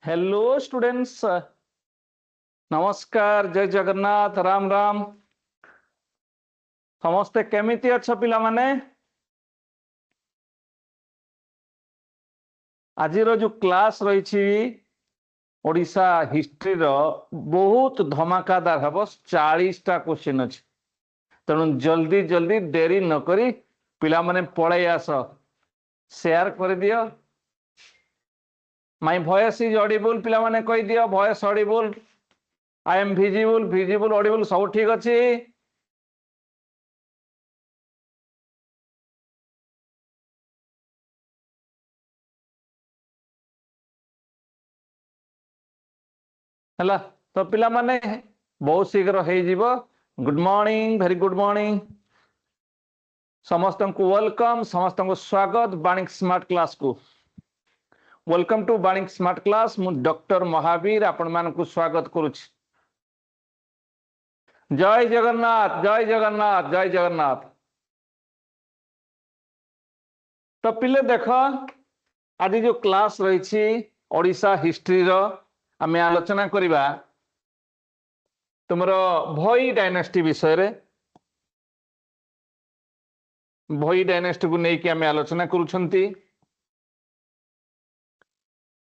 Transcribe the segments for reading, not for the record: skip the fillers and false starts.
Hello students, नमस्कार, जय जगन्नाथ, राम राम। समस्ते केमिति अच्छा पिला माने? आज जो क्लास रही ओडिशा हिस्ट्री रो बहुत धमाकादार हम 40टा क्वेश्चन अच्छे। तेणु जल्दी जल्दी डेरी न करी पिला माने पड़े आस, शेयर कर दियो। माय वॉइस इज ऑडिबल, पिला माने कहि दियो voice Audible, I am visible, visible Audible सब ठीक अच्छे। है तो पिला माने बहुत शीघ्र हो। Good morning, very good morning. समस्त को वेलकम, समस्त को स्वागत बाणिक स्मार्ट क्लास को। Welcome to Banik smart class. मु डॉक्टर महावीर आपण मान को स्वागत करुछि। जय जगन्नाथ, जय जगन्नाथ, जय जगन्नाथ। तो पिले देख, आज जो क्लास रही ओडिशा हिस्ट्री रो आम आलोचना करिबा तुमरो भोई डायनेस्टी विषय रे। भोई डायनेस्टी को लेकिन आम आलोचना करुछंती।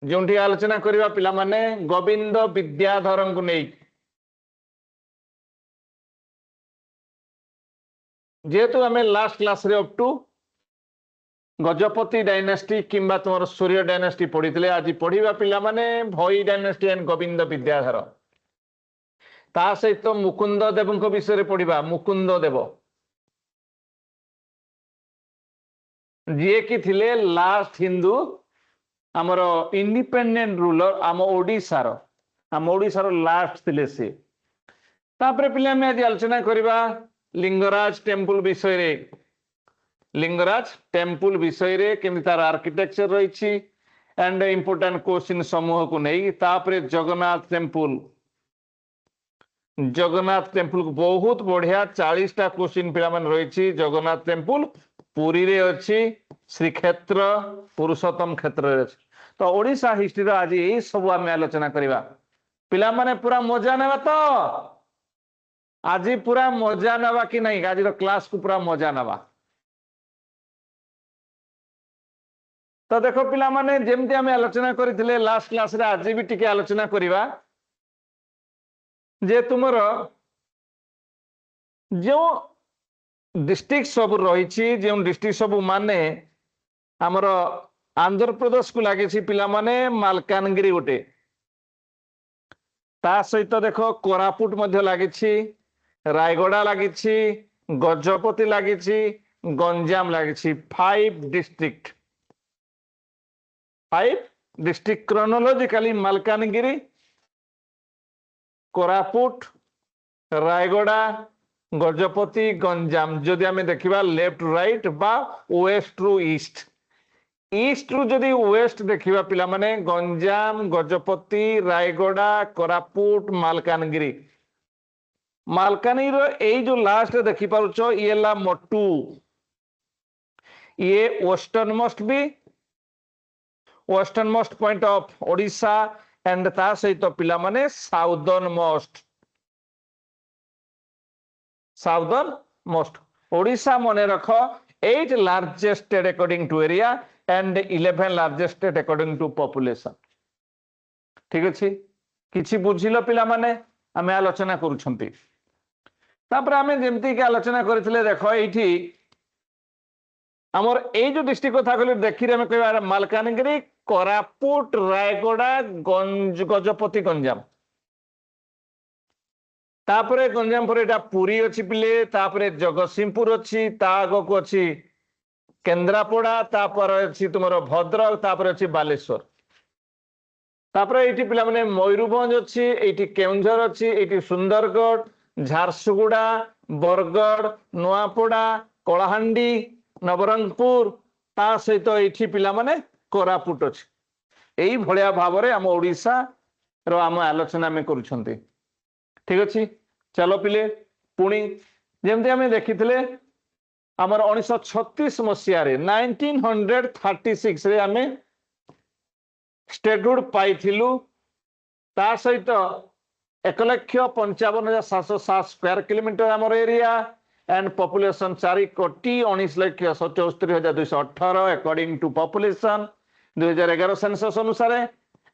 जोंठी आलोचना करिबा पिला माने गोविंद विद्याधर को नहीं। जेहेतु आम लास्ट क्लास रे अप टू गजपति डायनेस्टी किंबा तुम सूर्य डायनेस्टी पढ़ी थे, आज पढ़ा पिला माने भोई डायनेस्टी एंड गोविंद विद्याधर। ता सहित मुकुंद देव विषय पढ़ा। मुकुंद देव जी कि थिले लास्ट हिंदू आमर इंडिपेंडेंट रूलर आम ओडिशार लास्ट थिले से। तापरे पिला में आज आलोचना करिबा लिंगराज टेम्पल विषय रे। लिंगराज टेम्पल विषय रे केमि तार आर्किटेक्चर रही एंड इंपोर्टेंट क्वेश्चन समूह को नहीं। तापरे जगन्नाथ टेम्पल, जगन्नाथ टेम्पल को बहुत बढ़िया 40टा क्वेश्चन पिला मन रही। जगन्नाथ टेम्पल पुरी रे अच्छी, श्रीक्षेत्र पुरुषोत्तम क्षेत्र रे अच्छी। तो ओडिशा हिस्ट्री रो आज यही सब आम आलोचना करिबा। पिला माने पूरा मजा नेबा तो आज पूरा मजा नेबा कि नहीं? आज क्लास को पूरा मजा नेबा। तो देखो पिला माने जेमती आम आलोचना करथिले लास्ट क्लास रे, आज भी टिके आलोचना करिबा जे तुमर जो डिस्ट्रिक्ट सब रही, जो डिस्ट्रिक्ट सब माने आमर आंध्र प्रदेश को लगे पिला माने मालकानगिरी गोटे, ता सहित देख कोरापुट मध्य लगी, रायगड़ा लगी, गजपति लगी, गंजाम लगी। 5 district, 5 district chronologically Malkangiri, Koraput, Rayagada, Gajapati, Ganjam. जदि आम देखा लेफ्ट राइट बा वेस्ट रु ईस्ट, ईस्ट रु जदि वेस्ट देखा पिला माने गंजाम, गजपति, रायगड़ा, कोरापुट, मालकानगिरी। मालकानगिरी जो लास्ट देखी पारुछ ये ला मोटू, ये वेस्टर्न मोस्ट भी western most point of Odisha and ता सहित पिला माने साउदर्न मोस्ट ओडिशा मने रख 8 largest state according to area and 11 largest state according to population. ठीक अच्छे, किछि बुझिलो पिला माने? आमे आलोचना करूछंती। तापर आमे जेमती के आलोचना करथिले, देखो एठी हमर ए जो डिस्ट्रिक्ट कथा कहले देखि रे, आमे कहबा मालकानगिरी, कोरापुट, रायगड़ा, गजपति, गंजाम। तापरे गंजाम पर एटा पुरी अच्छी पिले, तापरे जगतसिंहपुर अच्छी, ता आगो को अच्छी केंद्रापड़ा, तापर अच्छी तुमर भद्रक, तापर अच्छी बालेश्वर। तापरे एठी पिला माने मयूरभंज अच्छी, एठी केउंझर अच्छी, एठी सुंदरगढ़, झारसुगुड़ा, बरगढ़, नुआपड़ा, कलाहांडी, नवरंगपुर, ता सहित एठी पिला माने कोरापुट अच्छी। एई भलिया भाबरे हम ओडिशा रो हम आलोचना में करूछंती। ठीक अच्छे, चलो पिले पुणी जमती आम देखी आमर 1936 मसीह 1936 रे आमे स्टेटहुड पाइथिलु ता सहित 1,55,707 स्क्वायर किलोमीटर आमर area and population 4,74,77,218 according to population 2011 census अनुसार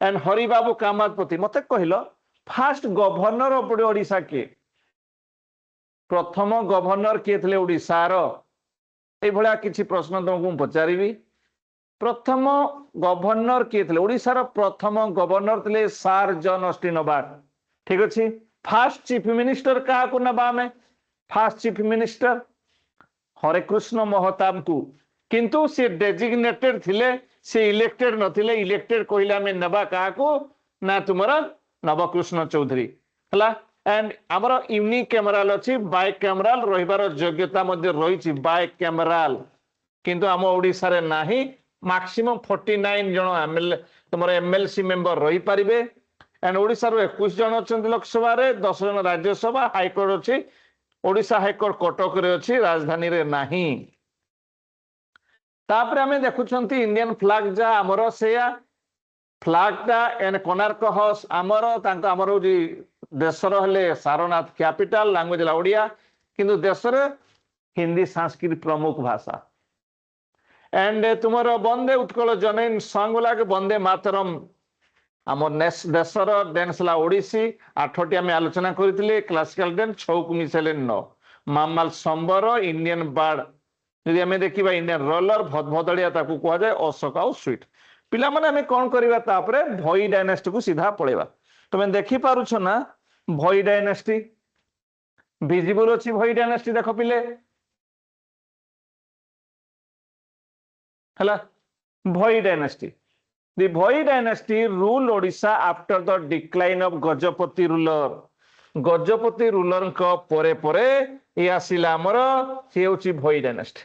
एंड हरिबाबू कामतपति मते कहलो फास्ट गवर्नर ऑफ ओडिशा के प्रथम गवर्नर किए थे ओडिशा रो ए भलिया किछि प्रश्न तुमको पचारिबी प्रथम गवर्नर किए थे ओडिशा रो प्रथम गवर्नर थे सार जॉन ऑस्टिन अबार्ड ठीक अच्छे फास्ट चीफ मिनिस्टर क्या को नबा में फास्ट चीफ मिनिस्टर हरे कृष्ण महताब को किंतु से डेजिग्नेटेड थिले से इलेक्टेड नथिले इलेक्टेड कहले आमे नबा का को ना तुमरा नवकृष्ण चौधरी हला एंड आमर यूनिक कैमराल अछि बाय कैमराल रहिबार योग्यता मध्ये रहिछि बाय कैमराल किंतु आम ओडिसा रे नाही मैक्सिमम 49 जन एमएलए तुमर एमएलसी मेंबर रही पारिबे एंड ओडिसा रो 21 जन अछंती लोकसभा रे 10 जन राज्यसभा हाईकोर्ट अछि ओडिसा हाईकोर्ट कटक रे अछि राजधानी रे नाही तापर हमें देखुछंती इंडियन फ्लैग जा हमरो सेया फ्लैग टा एंड कोणार्क हाउस हमरो तांका हमरो जी देशर हेले सारनाथ कैपिटल लैंग्वेज ला ओडिया किंतु देशर हिंदी संस्कृत प्रमुख भाषा एंड तुमरो वंदे उत्कल जननी सॉन्ग लागे वंदे मातरम आम देशर डांस ला ओडिसी 8टी आम आलोचना करथिले क्लासिकल डांस 6 को मिसेले 9 मामाल संबर इंडियन बार्ड यदि आम देखा इंडियन रोलर भदभदड़िया ताकू कह जाए अशोक आउ स्वीट पिला माने आम कौन करवा तापरे भई डायनेस्टी को सीधा पळेबा तुम देखि पारुछ ना भई डायनेस्टी विजिबल अछि भई डायनेस्टी देखो पिले हला भई dynasty The Bhoi dynasty ruled Odisha after the decline of Gajapati ruler. Gajapati ruler को परे परे ये आसिला हमर से होची Bhoi dynasty.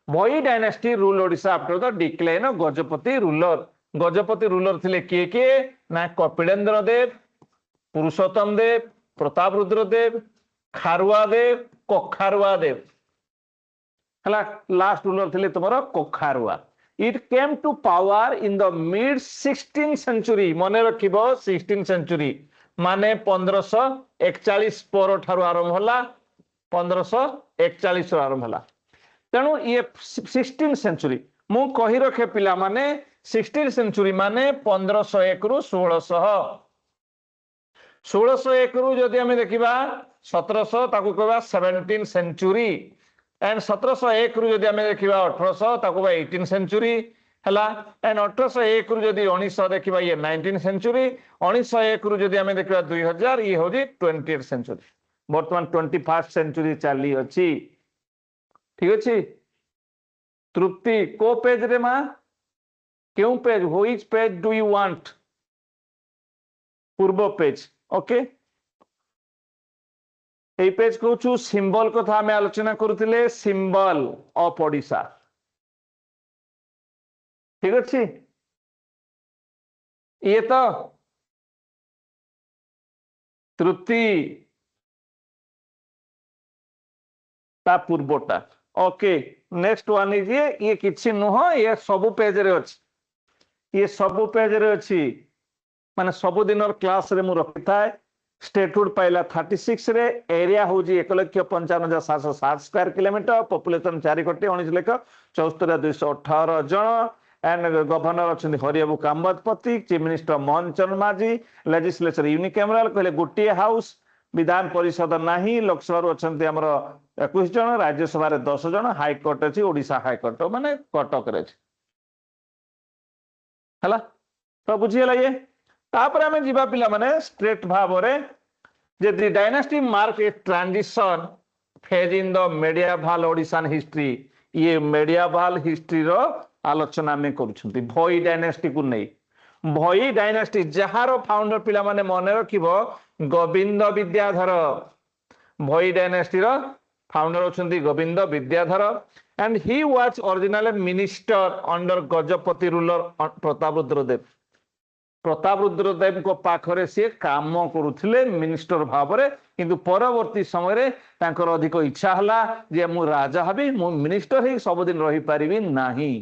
Bhoi dynasty ruled Odisha after the decline of Gajapati ruler. Gajapati ruler थिले के ना कपिलेंद्र देव, पुरुषोत्तम देव, प्रतापरुद्र देव, खारुआ देव, कोखारुआ देव. हला लास्ट रूलर थिले तुम्हारा कोखारुआ. It came to power in the mid 16th century. मने रखिबो 16th century माने 1541 पर ठारू आरंभ होला 1541 आरंभ होला तेणु ये 16th century मु कहि रखे पिला माने 16th century माने 1501 रु 1601 रु जदि हमें देखिबा 1700 ताकू कहबा 17th century एंड 1701 रु जदि हमें देखिबा 1800 ताकू बा 18th century हला एंड 1801 रु जदि 1900 देखिबा ये 19th century 1901 रु जदि हमें देखिबा 2000 ये होजी 20th century वर्तमान 21st century चाली अछि ठीक अछि तृप्ति को पेज रे मा क्यों page which page do you want पूर्व पेज ओके এই পেজ कहूँ सिंबल कथा आम आलोचना करुले सिंबल ऑफ ओडिशा ठीक अच्छे ये तो तृप्ति ता पूर्वटा ओके नेक्स्ट वन इज ये किछि नुह ये सबु पेज रे अछि ये सबु पेज रे अछि माने सबु दिनर क्लास रे मु रखिथाय स्टेटहुड पाइला 36 रे एरिया होजी 1,55,707 स्क्वायर किलोमीटर पॉपुलेशन 4,19,74,218 जन एंड गवर्नर अच्छे हरिबाबू कामतपति चीफ मिनिस्टर मोहन चरण माझी लेजिस्लेचर यूनिकैमराल कहले गोटे हाउस विधान परिषद नाही लोकसभा अच्छे आमर 21 जन राज्यसभा 10 जन हाईकोर्ट अच्छी ओडिशा हाईकोर्ट माने कटक रे हला तो बुझीला ये तापर हमें जीवा पिला माने स्ट्रेट भाव रे जे the dynasty mark a transition phase in the medieval Odishan history ये मेडिएवल हिस्ट्री रो आलोचना में करूछंती भोई डायनेस्टी को नहीं भोई डायनेस्टी जहारो फाउंडर पिला माने मने रखिबो गोविंद विद्याधर भोई डायनेस्टी रो फाउंडर अछंती Govind Vidyadhar and he was original minister under Gajapati ruler Prataprudra Dev Prataprudra Dev को पाखरे से काम करुथिले मिनिस्टर भाव रे किंतु परवर्ती समय रे तांकर अधिक इच्छा हला जे मु राजा हबी मु मिनिस्टर ही सब दिन रही परिबी नाही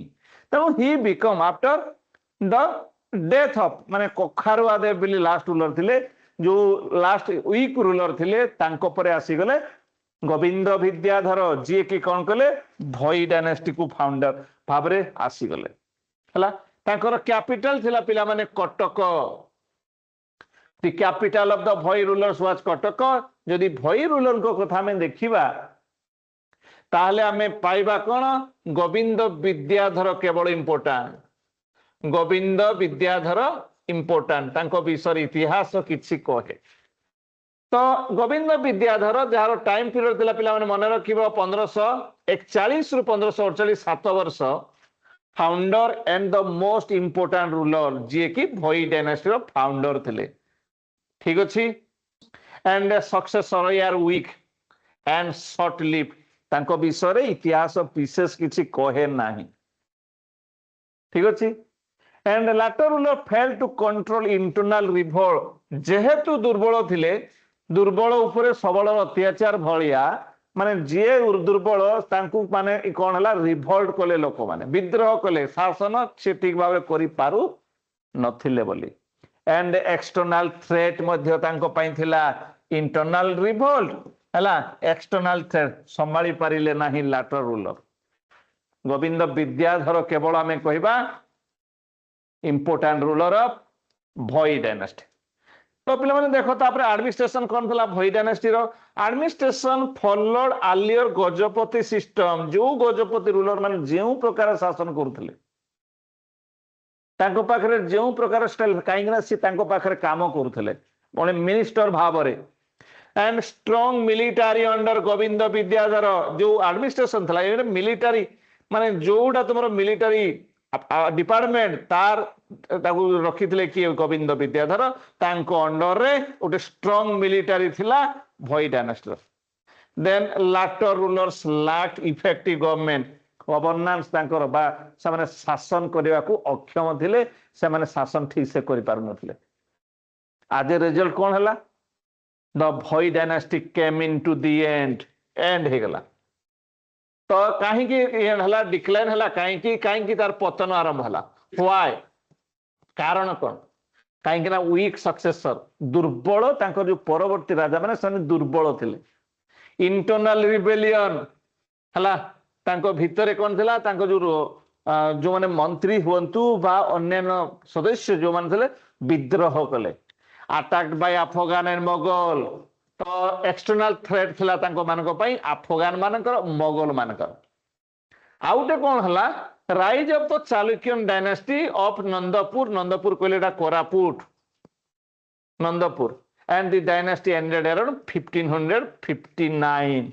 तो he become after the death of माने कखारुआ देव बिली लास्ट रूलर थिले जो लास्ट वीक रूलर थिले तांको परे आसी गले गोविंद विद्याधर जी कि कौन कले भई डायनेस्टी को फाउंडर भाबरे आसी गले हला तांकर कैपिटल थिला पिला माने Cuttack the capital of the भई रूलर्स वाज कटक यदि भई रूलर को कथा में देखिबा ताहले हमें पाइबा कोन गोविंद विद्याधर केवल इंपोर्टेंट गोविंद विद्याधर इंपोर्टेंट तांको विषय इतिहास किछि कहे तो Govind Vidyadhar jar time period थिला पिला माने मन रखिबो 1541 रु 1548 7 वर्ष founder and the most important ruler जे कि भई डायनेस्टी रो फाउंडर थिले ठीक अछि एंड सक्सेसर यार वीक एंड शॉर्ट लिव तांको विषय रे इतिहास विशेष किछि कहे नाही ठीक अछि and later ruler fail to control internal revolt जेहेतु दुर्बल थिले दुर्बल उपरे सबल अत्याचार भलिया माने जे दुर्बल तांकु माने कोन हला रिवोल्ट कले लोक माने विद्रोह कले शासन से ठीक भाबे करि पारु नथिले बोली एंड एक्सटर्नल थ्रेट मध्य तांको पई थिला इंटरनल रिवोल्ट हला एक्सटर्नल थ्रेट संभाली पारिले नाही लाटर रूलर गोविंद विद्याधर केवल हमें कहबा इंपोर्टेंट रूलर ऑफ भई डायनेस्टी तो पिला माने देखो तापर एडमिनिस्ट्रेशन कोन थला भई डायनेस्टी रो एडमिनिस्ट्रेशन फॉलोड आलियर गजपति सिस्टम जो गजपति रूलर माने जेउ प्रकार शासन करथले तांको पाखरे जेउ प्रकार स्टाइल काइंगना सी तांको पाखरे काम करथले माने मिनिस्टर भाबरे and strong military under Govind Vidyadhar जो एडमिनिस्ट्रेशन थला ए मिलिटरी माने जोडा तुमरो मिलिटरी डिपार्टमेंट तार ताकू रखिथिले कि गोविंद विद्याधर तांको अंडर रे ओटे स्ट्रांग मिलिटरी थिला Bhoi dynasty then later rulers lacked effective government governance तांकर बा से माने शासन करबा को अक्षम थिले से माने शासन ठीक से करि पारु नथिले आज रिजल्ट कोन हला the Bhoi dynasty came into the end हे गला तो कहीं की हला डिक्लाइन हला कहीं की तार पतन आरंभ हला व्हाई कारण कोन कहीं ना वीक सक्सेसर दुर्बल तांकर जो परवर्ती राजा माने सने दुर्बल थिले इंटरनल रिबेलियन हला तांको भितरे कोन थिला तांको जो माने मंत्री हुंतु बा अन्य सदस्य जो माने थिले विद्रोह कले attacked by Afghan and Mughal तो एक्सटर्नल थ्रेट थिला तांको मानको पई अफगान मानकर मोगल मानकर आउटे कोन हला rise of the Chalukyan dynasty of Nandapur कोलेडा Koraput Nandapur and the dynasty ended around 1559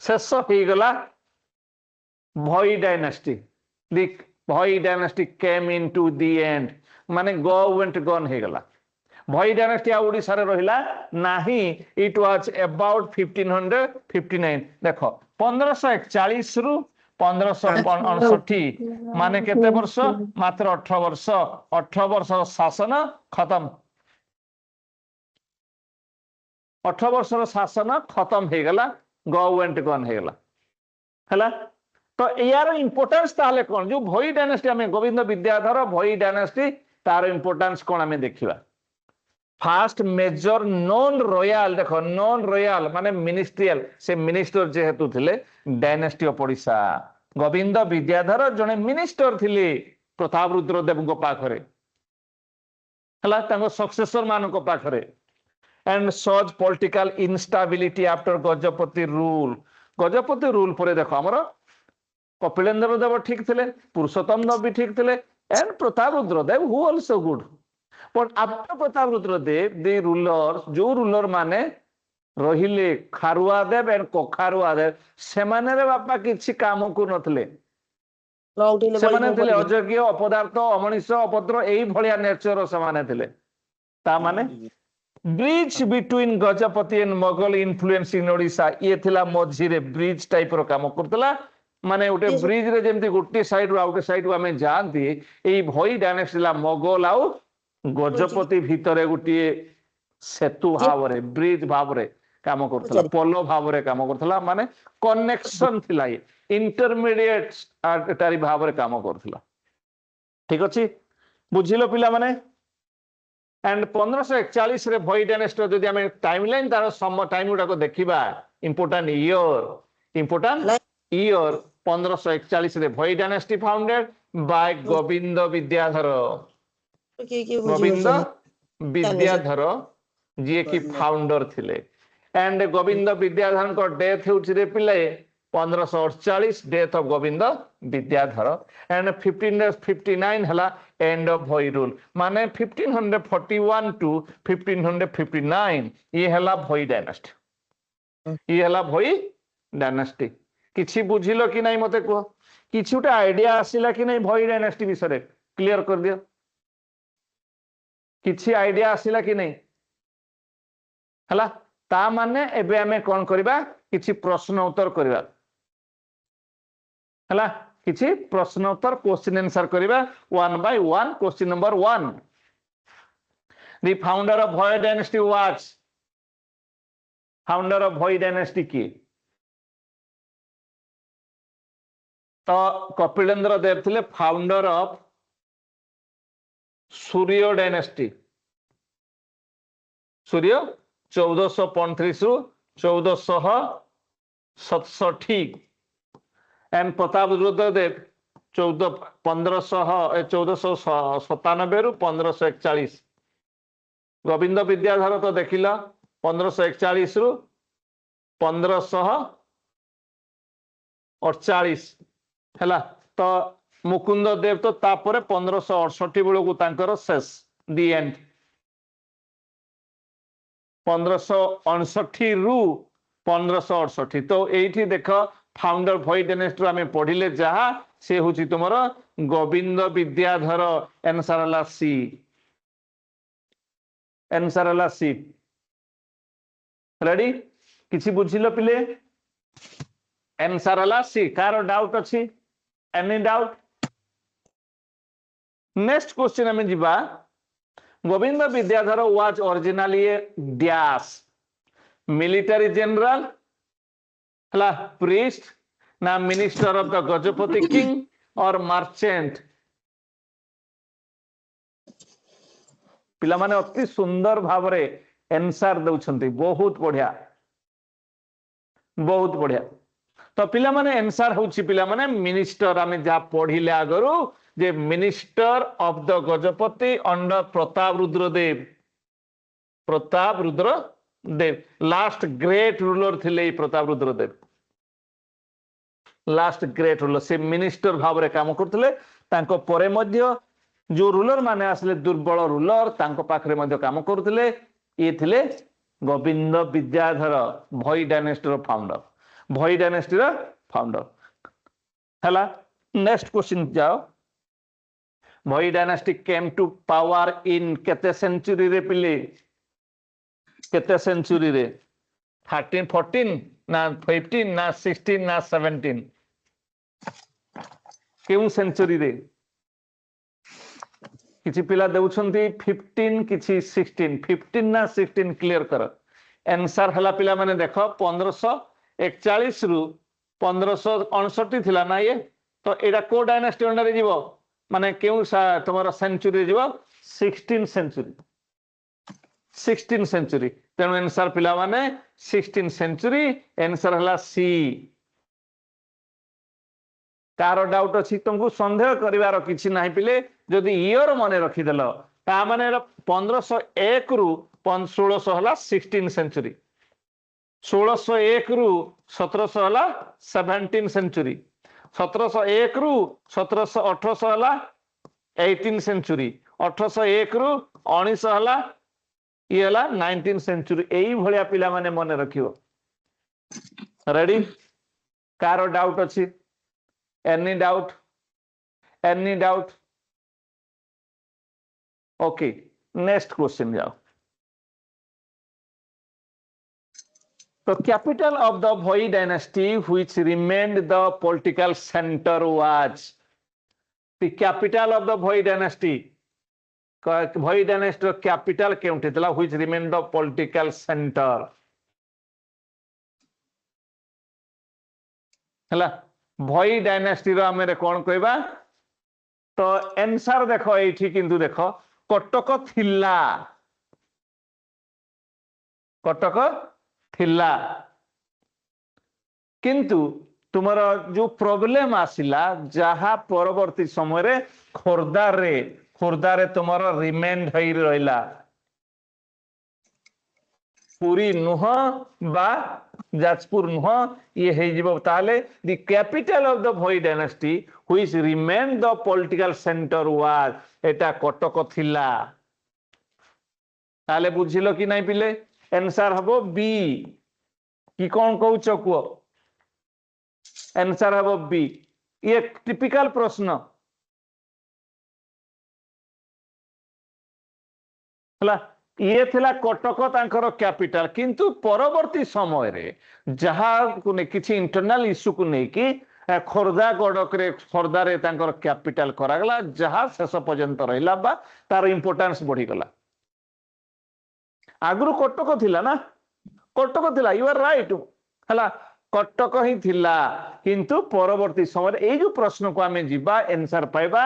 शेष हो गला Bhoi dynasty the Bhoi dynasty came into the end माने गो वेंट गन हो गला भई डायनेस्टी आ ओडिसा रे रहिला नाही इट वाज अबाउट 1559 देखो 1541 रु 1559 माने केते वर्ष मात्र 18 वर्ष शासन खत्म 18 वर्ष शासन खत्म हो गला गवर्नमेंट गन हो गला हला तो यार इंपोर्टेंस ताले कोन जो भई डायनेस्टी हमें गोविंद विद्याधर भई डायनेस्टी तार इंपोर्टेंस कोन हमें देखिबा फास्ट मेजर नॉन रॉयल देखो नॉन रॉयल माने मिनिस्ट्रियल से मिनिस्टर जेहेतु थिले डायनेस्टी ऑफ ओडिशा गोविंद विद्याधर जने मिनिस्टर थिले प्रतापरुद्र देव को पाखरे हला तांको सक्सेसर मान को पाखरे एंड सज political instability after Gajapati rule पर देखो हमर कपिलेंद्र देव ठीक थिले पुरुषोत्तम देव भी ठीक थिले and Prataparudra Dev who also good but after Prataparudra Dev the rulers जो रूलर माने रहिले खारुआ देव एंड कखारुआ देव से माने रे बापा किछि काम को नथले से माने थिले अयोग्य अपदार्थ अमनिष अपद्र एई भलिया नेचर से माने थिले ता माने bridge between Gajapati and Mughal influence in Odisha ये थिला मझी रे ब्रिज टाइप रो काम करतला माने उटे ब्रिज रे जेमति गुट्टी साइड रो आउटे साइड हमें जानती एई भई डायनेस्टी ला मोगल आउ गजपति भितरे गुटी सेतु भावरे ब्रिज भावरे काम करथला पोलो भावरे काम करथला माने कनेक्शन थिला इंटरमीडिएट टारी भावरे काम करथला ठीक अछि बुझिलो पिला माने एंड 1541 रे भोई डायनेस्टी जदि आमे टाइमलाइन तार सम टाइम गुडा को देखिबा इंपोर्टेंट ईयर 1541 रे Bhoi dynasty founded by Govind Vidyadhar Govind Vidyadhar ji की फाउंडर थिले एंड गोविंद विद्याधर को डेथ होउछि रे पिले 1548 death of Govind Vidyadhar and 1559 हला एंड ऑफ भोई रूल माने 1541 टू 1559 ये हला भोई डायनेस्टी ये हला भोई डायनेस्टी किछि बुझिलो कि नहीं मते को किछुटा आइडिया आसिला कि नहीं भोई डायनेस्टी विषय क्लियर कर दियो किछि आइडिया आसिला कि नहीं हला ता माने एबे हमें कोन करबा किछि प्रश्न उत्तर करबा हला किछि प्रश्न उत्तर क्वेश्चन आंसर करबा one by one question number 1 the founder of Bhoi dynasty was founder of Bhoi dynasty की तो कपिलेंद्र देव थिले फाउंडर ऑफ सूर्य डायनेस्टी सूर्य 1435 रु 1467 एंड प्रताप रुद्रदेव 1497 रु 1541 गोविंद विद्याधर तो देखिला 1541 रु 1548 हैला तो मुकुंद देव तो तापर 1568 बेलू तांकर शेष दी एंड 1559 रु 1568 तो एठी देख फाउंडर भोई डायनेस्टी आमे पढ़िले जहा से होची तुमर गोविंद विद्याधर एनसारला सी रेडी किछि बुझिलो पिले एनसारला सी कार डाउट अछि एनी डाउट नेक्स्ट क्वेश्चन आमे जिबा Govind Vidyadhar was originally A dash military general हला प्रीस्ट ना minister of the Gajapati king और मर्चेंट पिला माने अति सुंदर भावरे आंसर दउछंती बहुत बढ़िया तो पिला माने आंसर होउची पिला माने मिनिस्टर आमे जा पढिले आगरु जे minister of the Gajapati under Pratap Rudradev last great ruler थिले Pratap Rudradev last great ruler से मिनिस्टर भाव रे काम करथले तांको परे मध्य जो रूलर माने आसले दुर्बल रूलर तांको पाखरे मध्य काम करथले ये थिले गोविंद विद्याधर भोई डायनेस्टी रो फाउंडर हला नेक्स्ट क्वेश्चन जाओ Bhoi dynasty came to power in केते सेंचुरी रे पिले केते सेंचुरी रे 13 14 ना 15 ना 16 ना 17 केउ सेंचुरी रे किछि पिला देउछंती 15 किछि 16 15 ना 16 क्लियर कर आंसर हला पिला माने देखो 1541 रु 1559 थिला ना ये तो एडा को डायनेस्टी अंडर जीवो माने केउ तुमरा सेंचुरी जीवो 16 सेंचुरी तेणु आंसर पिला माने 16 सेंचुरी आंसर हला सी कार डाउट अछि तुमको संदेह करिवार किछि नाही पिले जदि ईयर माने रखि देलो ता माने 1501 रु 1600 हला 16 सेंचुरी 1601 रु 1700 हला 17 सेंचुरी 1701 रु 1700 1800 हला 18 सेंचुरी 1801 रु 1900 हला ये हला 19 सेंचुरी एई भलिया पिला माने मने रखियो रेडी कार डाउट अछि any doubt okay next question जाओ तो capital of the Bhoi dynasty which remained the political centre was the capital of the Bhoi dynasty capital केउंठी तला which remained the political centre हला भोई डायनेस्टी रो हमें कोन कहबा तो आंसर देखो एठी किंतु देखो कटक थिला कटक थिला किंतु तुमर जो प्रॉब्लम आसिला जहा परवर्ती समय रे खोर्धारे तुमर रिमेंड होई रहिला पुरी नुह बा जाजपुर नुह ये हे जीवो ताले the capital of the Bhoi dynasty which remain the political centre was एटा कटक थिला ताले बुझिलो कि नहीं पिले आंसर हबो बी कि कोन कहउछ को आंसर हबो बी ये टिपिकल प्रश्न हला ये थिला कटक तांकर कैपिटल किंतु परवर्ती समय रे जहा को किछि इंटरनल इश्यू को नै कि खोर्धा गडक रे खोर्धा रे तांकर कैपिटल करा गला जहा शेष पर्यंत रहिला बा तार इंपोर्टेंस बढ़ी गला आगुरु कटक थिला ना कटक थिला यू आर राइट हला कटक ही थिला किंतु परवर्ती समय ए जो प्रश्न को हमें जीवा आंसर पाइबा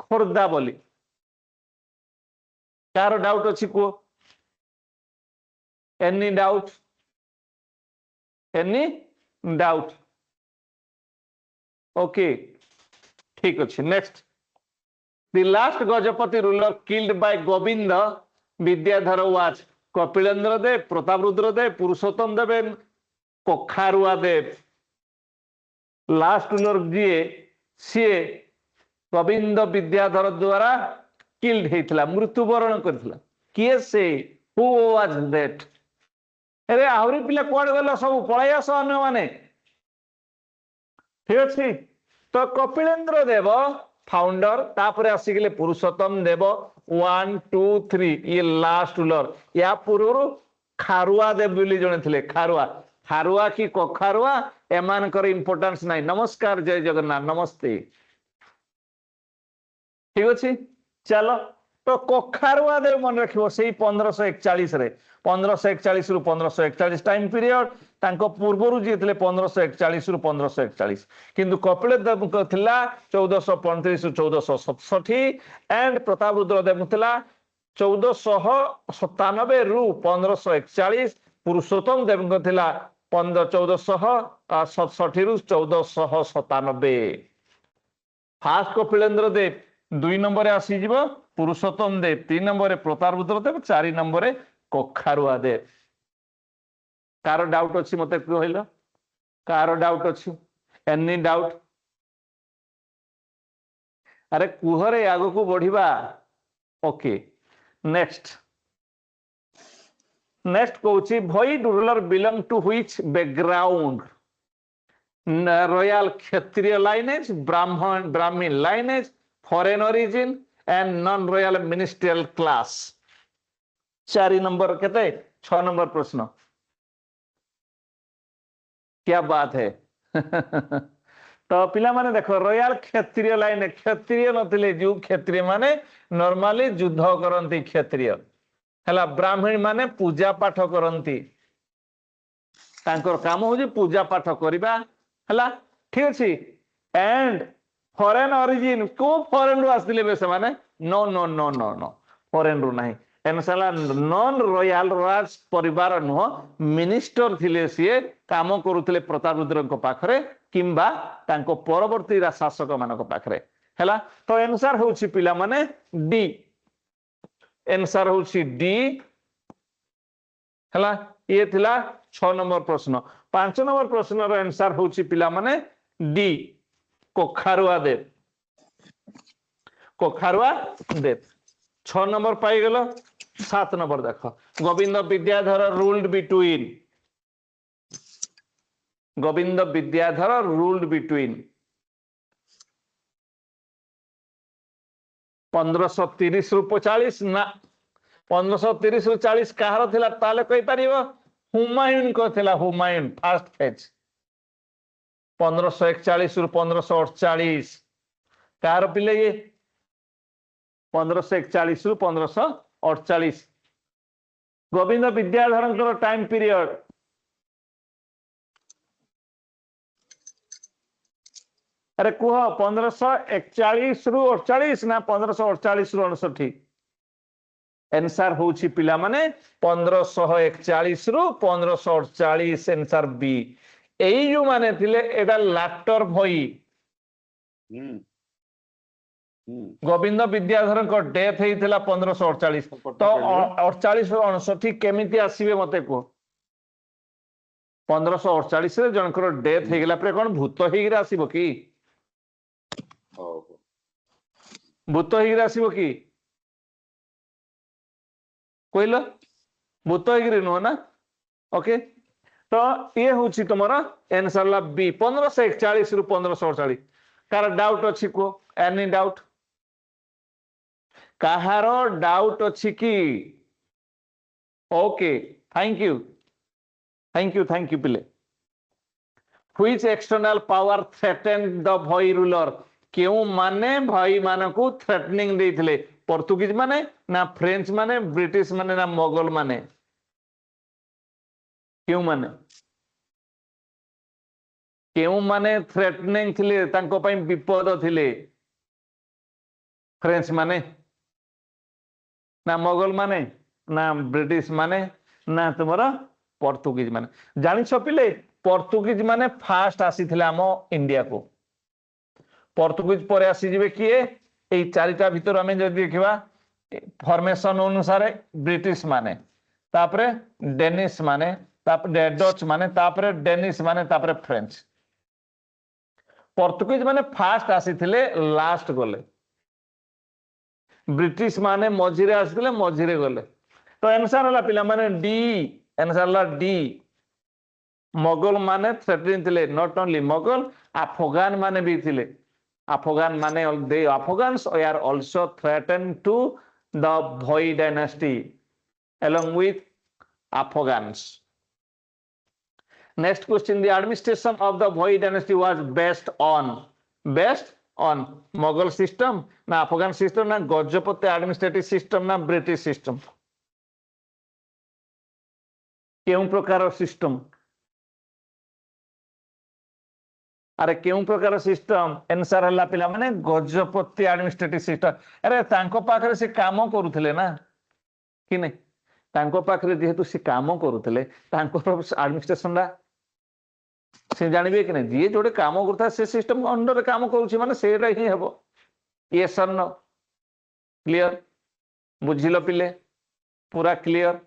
खोर्धा बोली कार डाउट अछि को एनी डाउट ओके ठीक अछि next the last Gajapati ruler killed by Govind Vidyadhar was Kapilendra Dev Prataprudra Dev Purushottam Dev Kakharua Dev last ruler जीए सी गोविंद विद्याधर द्वारा किल्ड हेतला मृत्युवरण करथिला किए से हु वाज दैट अरे आहरी पिला कोड गलो सब पळायास अन्य माने ठीक अछि तो कपिलेंद्र देव फाउंडर तापरे आसी गेले पुरुषोत्तम देव 1 2 3 ये लास्ट रूलर या पूर्व खारुआ देव बोली जने थिले खारुआ की कखारुआ एमान कर इंपोर्टेंस नाही नमस्कार जय जगन्नाथ नमस्ते ठीक अछि चलो तो कखारुआ देव मन रखिबो सेही 1541 रे 1541 रु 1541 टाइम पीरियड तांको पूर्वरु जे थिले 1541 रु 1541 किंतु कपिल देव को थिला 1435 रु 1467 एंड प्रतापरुद्र देव थिला 1497 रु 1541 पुरुषोत्तम देव को थिला 1467 रु 1497 फास्ट कपिलेंद्र देव 2 नंबर आसी जीवो पुरुषोत्तम देव 3 नंबर प्रतापरुद्र देव 4 नंबर कखारुआ देव कार डाउट अछि मते कहइलो कार डाउट अछि एनी डाउट अरे कुहरे आगो को बढ़िबा ओके नेक्स्ट कहउछि Bhoi ruler belong to which background royal Kshatriya lineage Brahmin lineage foreign origin and non royal ministerial class 4 नंबर कहते 6 नंबर प्रश्न क्या बात है तो पिला माने देखो रॉयल क्षत्रिय लाइन क्षत्रिय नथिले जो क्षत्रिय माने नॉर्मली युद्ध करंती क्षत्रिय हला ब्राह्मण माने पूजा पाठ करंती तांकर काम हो जे पूजा पाठ करिबा हला ठीक अछि एंड फॉरेन ओरिजिन को फॉरेन रु आस्तिले बे से माने no no no no no foreign रु नाही एनसला नॉन रॉयल राज परिवार नो मिनिस्टर थिले सिए काम करूथिले प्रतापरुद्र को पाखरे किंबा तांको परवर्ती शासक मानको पाखरे हला तो आंसर होछि पिला माने डी आंसर होछि डी हला ये थिला 6 नंबर प्रश्न 5 नंबर प्रश्न रो आंसर होछि पिला माने डी कखारुआ देव 6 नंबर पाई गेलो 7 नंबर देखो गोविंद विद्याधर रूल्ड बिटवीन 1530 रु 40 ना 1530 रु 40 कहार थिला ताले कहि परिबो हुमायून को थिला हुमायून फर्स्ट फेज 1541 रु 1548 कार पिले ये 1541 रु 1548 गोविंद विद्याधर टाइम पीरियड अरे कुह 1541 रु 48 ना 1548 रु 59? आंसर होची पिला माने 1541 रु 1548 आंसर बी। एई जो माने थिले एटा लाटर भई गोविंद विद्याधर को डेथ हेइथिला 1548 तो 48 रु 59 केमिति आसीबे मते को 1548 रे जनकर डेथ हे गेला पर कोन भूत हेगिरा आसीबो की भूत हेगिरा आसीबो की कोइलो भूत हेगिरे नो ना ओके तो ये होची तुमरा आंसर ला बी 1541 रु 1548 कार डाउट अछि को एनी डाउट काहारो डाउट अछि की ओके थैंक यू पिले which external power threatened the भई रूलर क्यों माने भाई मानकू थ्रेटनिंग देथिले पोर्तुगीज माने ना फ्रेंच माने ब्रिटिश माने ना मोगल माने क्यों माने थ्रेटनिंग थिले तांको पई विपद थिले फ्रेंच माने ना मोगल माने ना ब्रिटिश माने ना तुमरा पोर्तुगीज माने जानि छपिले पोर्तुगीज माने फास्ट आसी थिले आम इंडिया को पोर्तुगीज पर आसी जिवे किए ए चारिटा भीतर हमें जदि देखिबा फॉर्मेशन अनुसार ब्रिटिश माने तापरे डेनिश माने तापरे डच माने तापरे डेनिश माने तापरे फ्रेंच पोर्तुगीज माने फास्ट आसी थिले लास्ट गले ब्रिटिश माने मझिरे आसिले मझिरे गले तो आंसर हला पिला माने डी आंसर हला डी मोगल माने थ्रेटनिंग थिले नॉट ओनली मोगल अफगान माने भी थिले अफगान माने they Afghans are also threaten to the Bhoi dynasty along with Afghans. Next question, the administration of the Bhoi dynasty was based on Mughal system na Afghan system na Gajapati administrative system na British system केउं प्रकार system अरे केउं प्रकार system answer हला पिला माने Gajapati administrative system अरे तांको पाखरे से काम करूथिले ना कि नहीं तांको पाखरे जेहेतु से काम करूथिले तांको एडमिनिस्ट्रेशन रा से जानबे कि नहीं जे जोडे काम करता से सिस्टम अंडर काम करूछि माने सेटा ही हेबो यस और नो क्लियर बुझिलो पिले पूरा क्लियर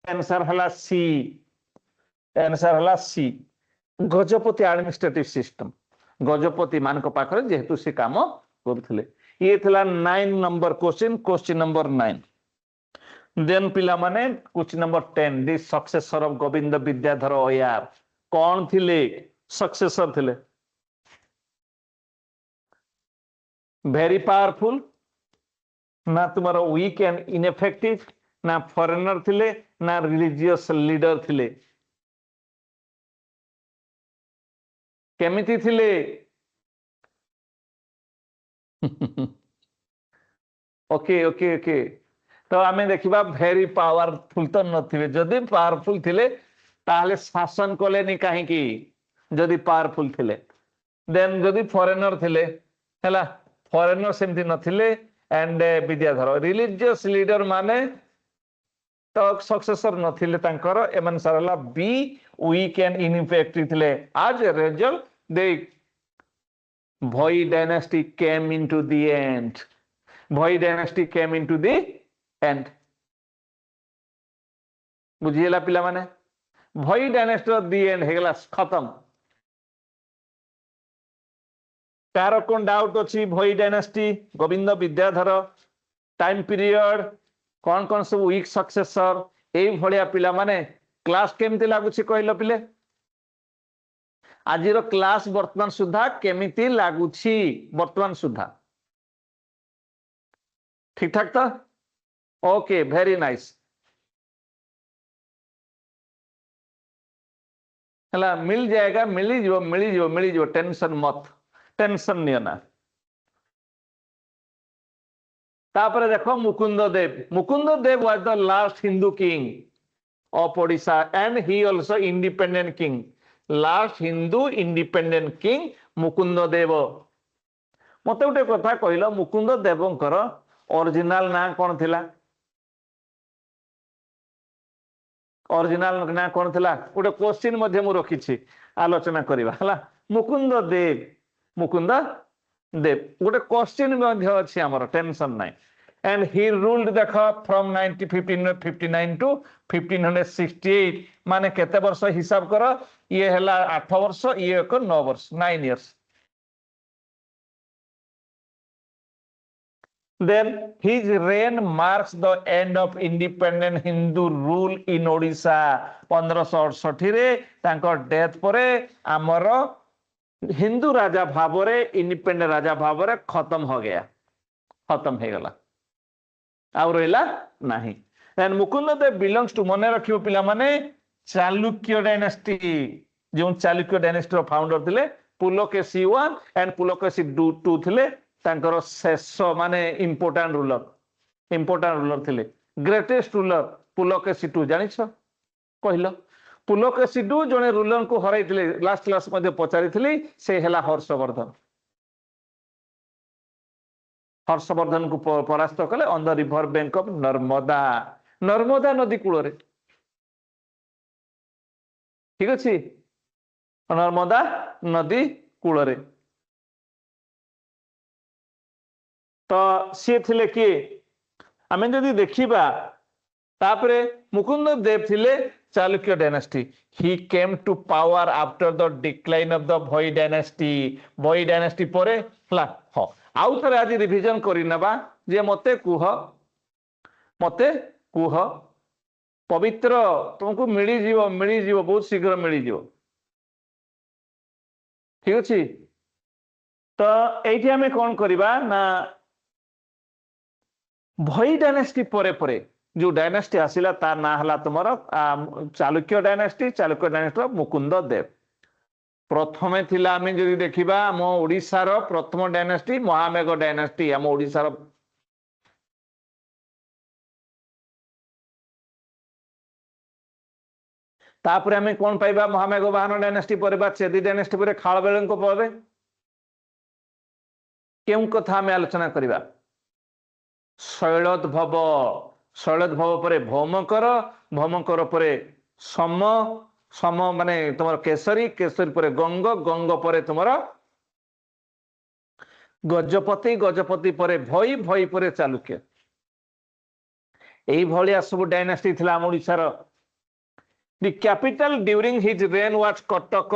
आंसर हला सी गजपति एडमिनिस्ट्रेटिव सिस्टम गजपति मान को पाखरे जेहेतु से काम करथिले ये थला 9 नंबर क्वेश्चन नंबर 9 देन पिला माने question number 10 the successor of Govind Vidyadhar Iyer कौन थिले सक्सेसर थिले वेरी पावरफुल ना तुम्हारा वीक एंड इनएफेक्टिव ना फॉरेनर थिले ना रिलीजियस लीडर थिले केमिति थिले ओके ओके ओके तो आमे देखिबा वेरी पावरफुल तो नथिबे जदि पावरफुल थिले ताहले शासन कलेनी काहे की जदि पावरफुल थिले देन जदि फॉरेनर थिले हैला फॉरेनर सेमति नथिले एंड विद्याधर रिलीजियस लीडर माने तो सक्सेसर नथिले तांकर एमन सरला बी वीक एंड इनइफेक्टिव थिले आज result the Bhoi dynasty came into the end Bhoi dynasty came into the end बुझिएला पिला माने भोई डायनेस्टी द एंड हेगला खत्म कार कोन डाउट अछि Bhoi dynasty Govind Vidyadhar time period कौन कौन सब वीक सक्सेसर ए भलिया पिला माने क्लास केमति लागुछि कहलो पिले आजिरो क्लास वर्तमान सुधा केमिति लागुछि वर्तमान सुधा ठीक ठाक तो ओके वेरी नाइस हला मिल जाएगा मिली जो टेंशन मत टेंशन नहीं ना तापर देखो Mukund Dev was the last Hindu king of Odisha and he also independent king last Hindu independent king Mukund Dev मते गोटे कथा कहल मुकुंद देवंकर ओरिजिनल ना कौन थिला ओरिजिनल ना कौन थिला गोटे क्वेश्चन मध्य मु रखिछि आलोचना करबा हला मुकुंद देव गोटे क्वेश्चन मध्य अछि हमर टेंशन नाही and he ruled देखा from 1559 to 1568 माने केते वर्ष हिसाब करो ये हला 8 वर्ष ये को 9 वर्ष 9 years then his reign marks the end of independent Hindu rule in Odisha 1568 रे तांको डेथ परे हमर हिंदू राजा भाबरे इंडिपेंडेंट राजा भाबरे खत्म हो गया खत्म हो गला आउ रहिला नाही and Mukund Dev belongs to मने रखियो पिला माने चालुक्य डायनेस्टी जो चालुक्य डायनेस्टी रो फाउंडर थिले पुलकेशी 1 एंड पुलकेशी 2 थिले तांकर शेष माने इंपोर्टेंट रूलर थिले ग्रेटेस्ट रूलर पुलकेशी 2 जानिछ कहिलो पुलकेशी 2 जने रूलर को हराई थिले लास्ट क्लास मध्ये पचारि थिली से हला हर्षवर्धन को परास्त कले on the river bank of Narmada नदी कूल रे ठीक अछि नर्मदा नदी कूल रे तो सी थिले कि आमे जदि देखिबा तापरे मुकुंद देव थिले Chalukya dynasty he came to power after the decline of the Bhoi dynasty परे हला हो आउ थरे आज रिवीजन करि नबा जे मते कुह पवित्र तुमको मिली जीव बहुत शीघ्र मिली जीव ठीक अछि तो एठी हमें कोन करिबा ना भोई डायनेस्टी परे जो डायनेस्टी आसिला तार ना हला तुमर चालुक्य डायनेस्टी मुकुंद देव प्रथमे थिला आमे जदि देखिबा हम ओडिसा रो प्रथम डायनेस्टी महामेघ डायनेस्टी हम ओडिसा रो तापरे हमें कोन पाइबा महामेघ वाहन डायनेस्टी परे बा चेदी डायनेस्टी परे खालबेलन को परे केउ कथा हमें आलोचना करिबा शैलद्भव परे भौमकर परे सम माने तुमर केसरी परे गंग परे तुमर गजपति परे भई परे चालुक्य एई भलिया सब डायनेस्टी थिला हम ओडिसा रो the capital during his reign was Cuttack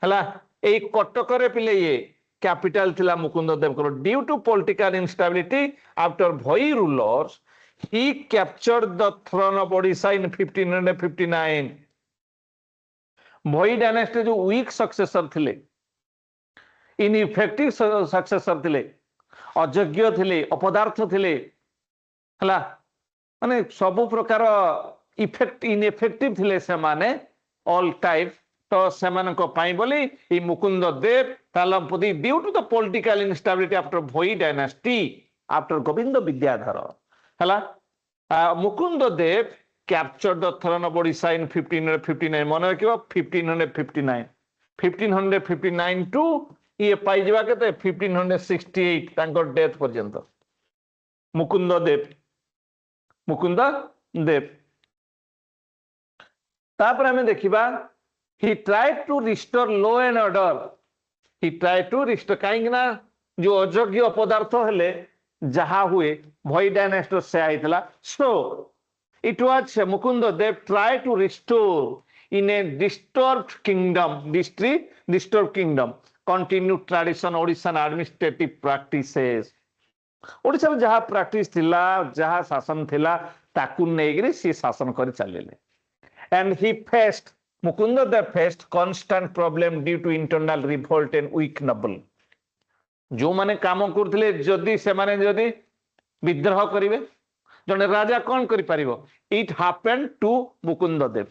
हला एई कटक रे पिले ये कैपिटल थिला मुकुंद देव को due to political instability after Bhoi rulers he captured the throne of Odisha in 1559 Bhoi dynasty जो वीक सक्सेसर थिले इनइफेक्टिव सक्सेसर थिले अयोग्य थिले अपदार्थ थिले हला माने सब प्रकार इनइफेक्टिव थिले से माने ऑल टाइप तो सेमान को पाई बोली ई मुकुंद देव तालमपति due to the political instability after Bhoi dynasty after Govind Vidyadhar हला Mukund Dev captured the throne of Odisha in 1559 मन रखिबा 1559 टू ये पाई जबा केते 1568 तांको डेथ पर्यंत मुकुंद देव तापर हमें देखिबा he tried to restore law and order काई ना जो अयोग्य अपदार्थ हेले जहा हुए भोई डायनेस्टी से आइतला so it was Mukund Dev try to restore in a disturbed kingdom continue tradition Odishan administrative practices Odisha में जहा प्रैक्टिस थिला जहा शासन थिला ताकु नेगिरी सी शासन कर चलेले and he faced Mukund Dev faced constant problem due to internal revolt and weak noble जो माने काम करथिले जदि से माने जदि विद्रोह करिवे जने राजा कौन करि परिबो it happened to Mukund Dev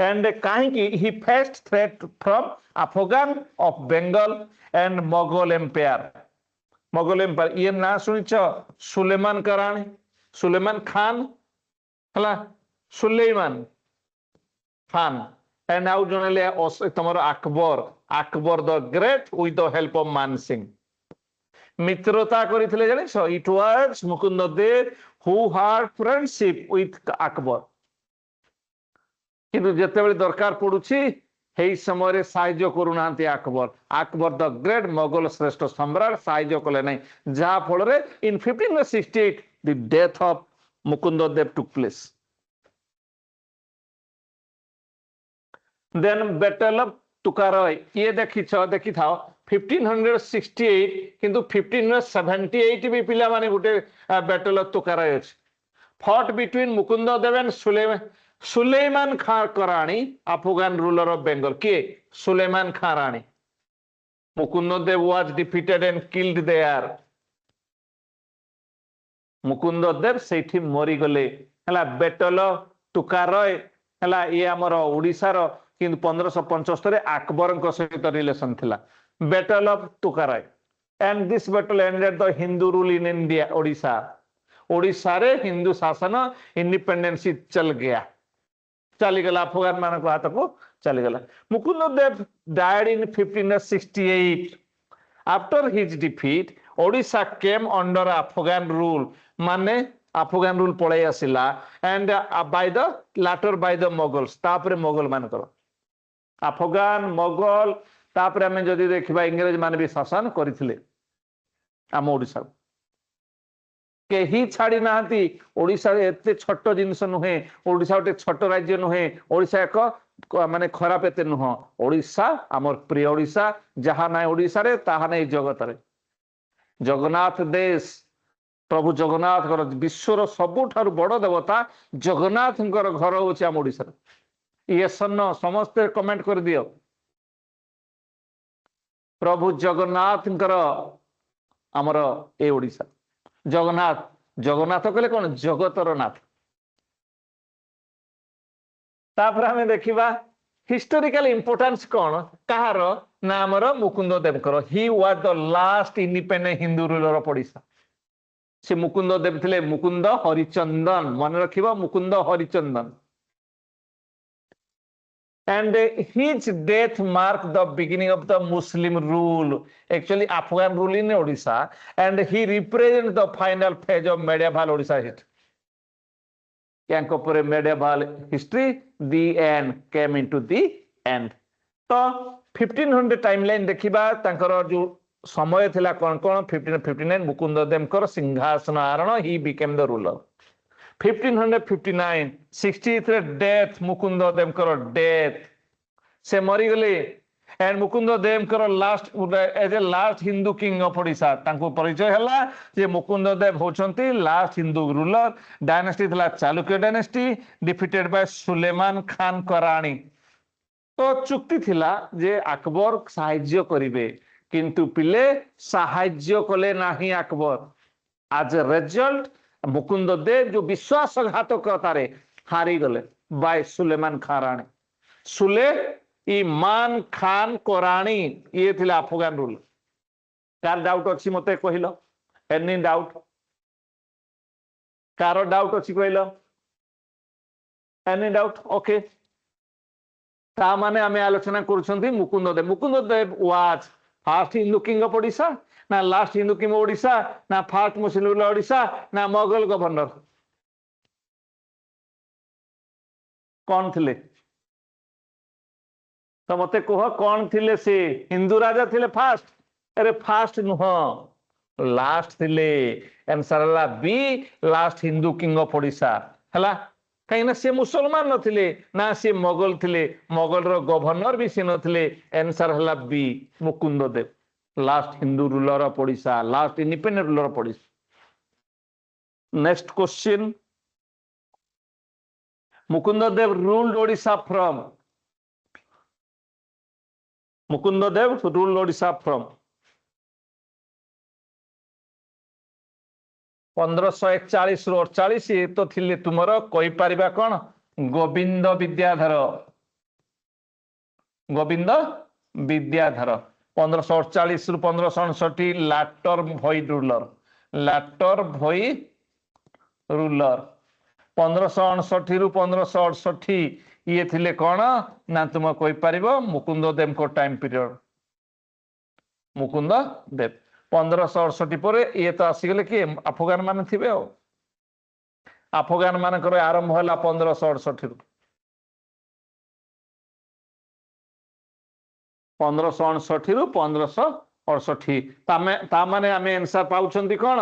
and काहे कि he faced threat from Afghan of Bengal and Mughal empire ये ना सुनिछ सुलेमान करानी सुलेमान खान हला Suleman Khan and now generally tomorrow Akbar the Great with the help of Man Singh mitrota କରିଥିଲେ ଜାଣିଛ it was Mukunda Dev who had friendship with Akbar କିନ୍ତୁ ଯେତେବେଳେ ଦରକାର ପଡୁଛି ଏହି ସମୟରେ ସାହାଯ୍ୟ କରୁନାହାନ୍ତି Akbar the Great ମୋଗଲ ଶ୍ରେଷ୍ଠ ସମ୍ରାଟ ସାହାଯ୍ୟ କଲେ ନାହିଁ ଯାହା ଫଳରେ in 1568 the death of Mukunda Dev took place. Then Battle of Tukarai ये देखी था 1568 किंतु 1578 भी पिला माने गुटे बैटल ऑफ तुकाराय अछि fought between Mukunda Dev and Suleiman Khan Karani Afghan ruler of Bengal के Suleiman Khan Rani Mukunda Dev was defeated and killed there Mukunda Dev सेठी मरी गले हला बैटल ऑफ तुकाराय हला ये हमर ओडिसा रो किंतु 1575 अकबर सहित रिलेशन थिला battle of Tukaroi and this battle ended the Hindu rule in India Odisha रे हिंदू शासन इंडिपेंडेंसी चल गया चली गला अफगान मान को हाथ को चली गला Mukund Dev died in 1568 after his defeat Odisha came under Afghan rule माने अफगान रूल पळे आसिला and by the later by the Mughals तापरे मोगल मान कर अफगान मोगल तापर आम जदि देखा इंग्रेज मान भी शासन करथिले आम ओडिसा कहीं छाड़ी ना ओडिशा एते छोट जिनस नुहे ओडिशा गोटे छोट राज्य नुहे ओडिशा एक माने खराब एते नुह ओडिशा आमर प्रिय ओडिशा जहा ना ओडिशा रे ताहा नै जगत रे जगन्नाथ देश प्रभु जगन्नाथ विश्वर सबुठार बड़ देवता जगन्नाथ घर होची आम ओडिशा रे यस नो समस्त कमेंट कर दियो प्रभु जगन्नाथ आमर ए ओडिशा जगन्नाथ जगन्नाथ कहले कौन जगतर नाथ तापर हमें देखिबा हिस्टोरिकल इंपोर्टेंस कौन कहार ना आमर मुकुंद देवकर he was the last independent Hindu ruler of Odisha से मुकुंद देव थिले मुकुंद हरिचंदन मन रखिबा Mukund Harichandan and his death marked the beginning of the Muslim rule actually Afghan rule in Odisha and he represents the final phase of medieval Odisha history yankopore medieval history the end came into the end तो 1500 timeline देखिबा तांकर जो समय थिला कोन कोन 1559 मुकुंद देवकर सिंहासन आरोहण he became the ruler 1559 63 death Mukund देवकर death से मरी गले एंड मुकुंद देवकर last as a last Hindu king of Odisha तांको परिचय हला जे मुकुंद देव होचंती लास्ट हिंदू रूलर डायनेस्टी थिला Chalukya dynasty defeated by Suleman Khan Karrani तो चुक्ति थिला जे अकबर सहाय्य करिवे किंतु पिले सहाय्य कले नाही Akbar as a result Mukund Dev जो विश्वासघातकतारे हारी गले बाय सुलेमान खान राणी सुलेमान खान कोराणी ये थिला अफगान रूल कार डाउट अछि मते कहिलो एनी डाउट कार डाउट अछि कहिलो एनी डाउट ओके ता माने हमें आलोचना करूछंती Mukund Dev was first Hindu king of Odisha ना लास्ट हिंदू किंग ओडिशा ना फर्स्ट मुस्लिम रूलर ओडिशा ना मोगल गवर्नर कौन थिले तो मते कह कौन थिले से हिंदू राजा थिले फर्स्ट अरे फर्स्ट नुह लास्ट थिले आंसर हला B last Hindu king of Odisha हला कहीं ना से मुसलमान नथिले ना से मोगल थिले मोगल रो गवर्नर भी से नथिले आंसर हला B Mukund Dev last Hindu ruler of Odisha last independent ruler of Odisha next question Mukund Dev ruled Odisha from Mukund Dev ruled Odisha from 1541 रु 48 ये तो थिले तुमरो कोई परिबा कोन गोविंद विद्याधर 1548 रु 1559 लाटर भोई रूलर 1559 रु 1568 ये थिले कौन ना तुम कोई पारिबो मुकुंद देव को टाइम पीरियड मुकुंद देव 1568 पर ये तो आसीगले कि अफगान मान थे अफगान मान आरंभ है 1568 रु 1568 रु 1568 माने आम आंसर पाउछंती कौन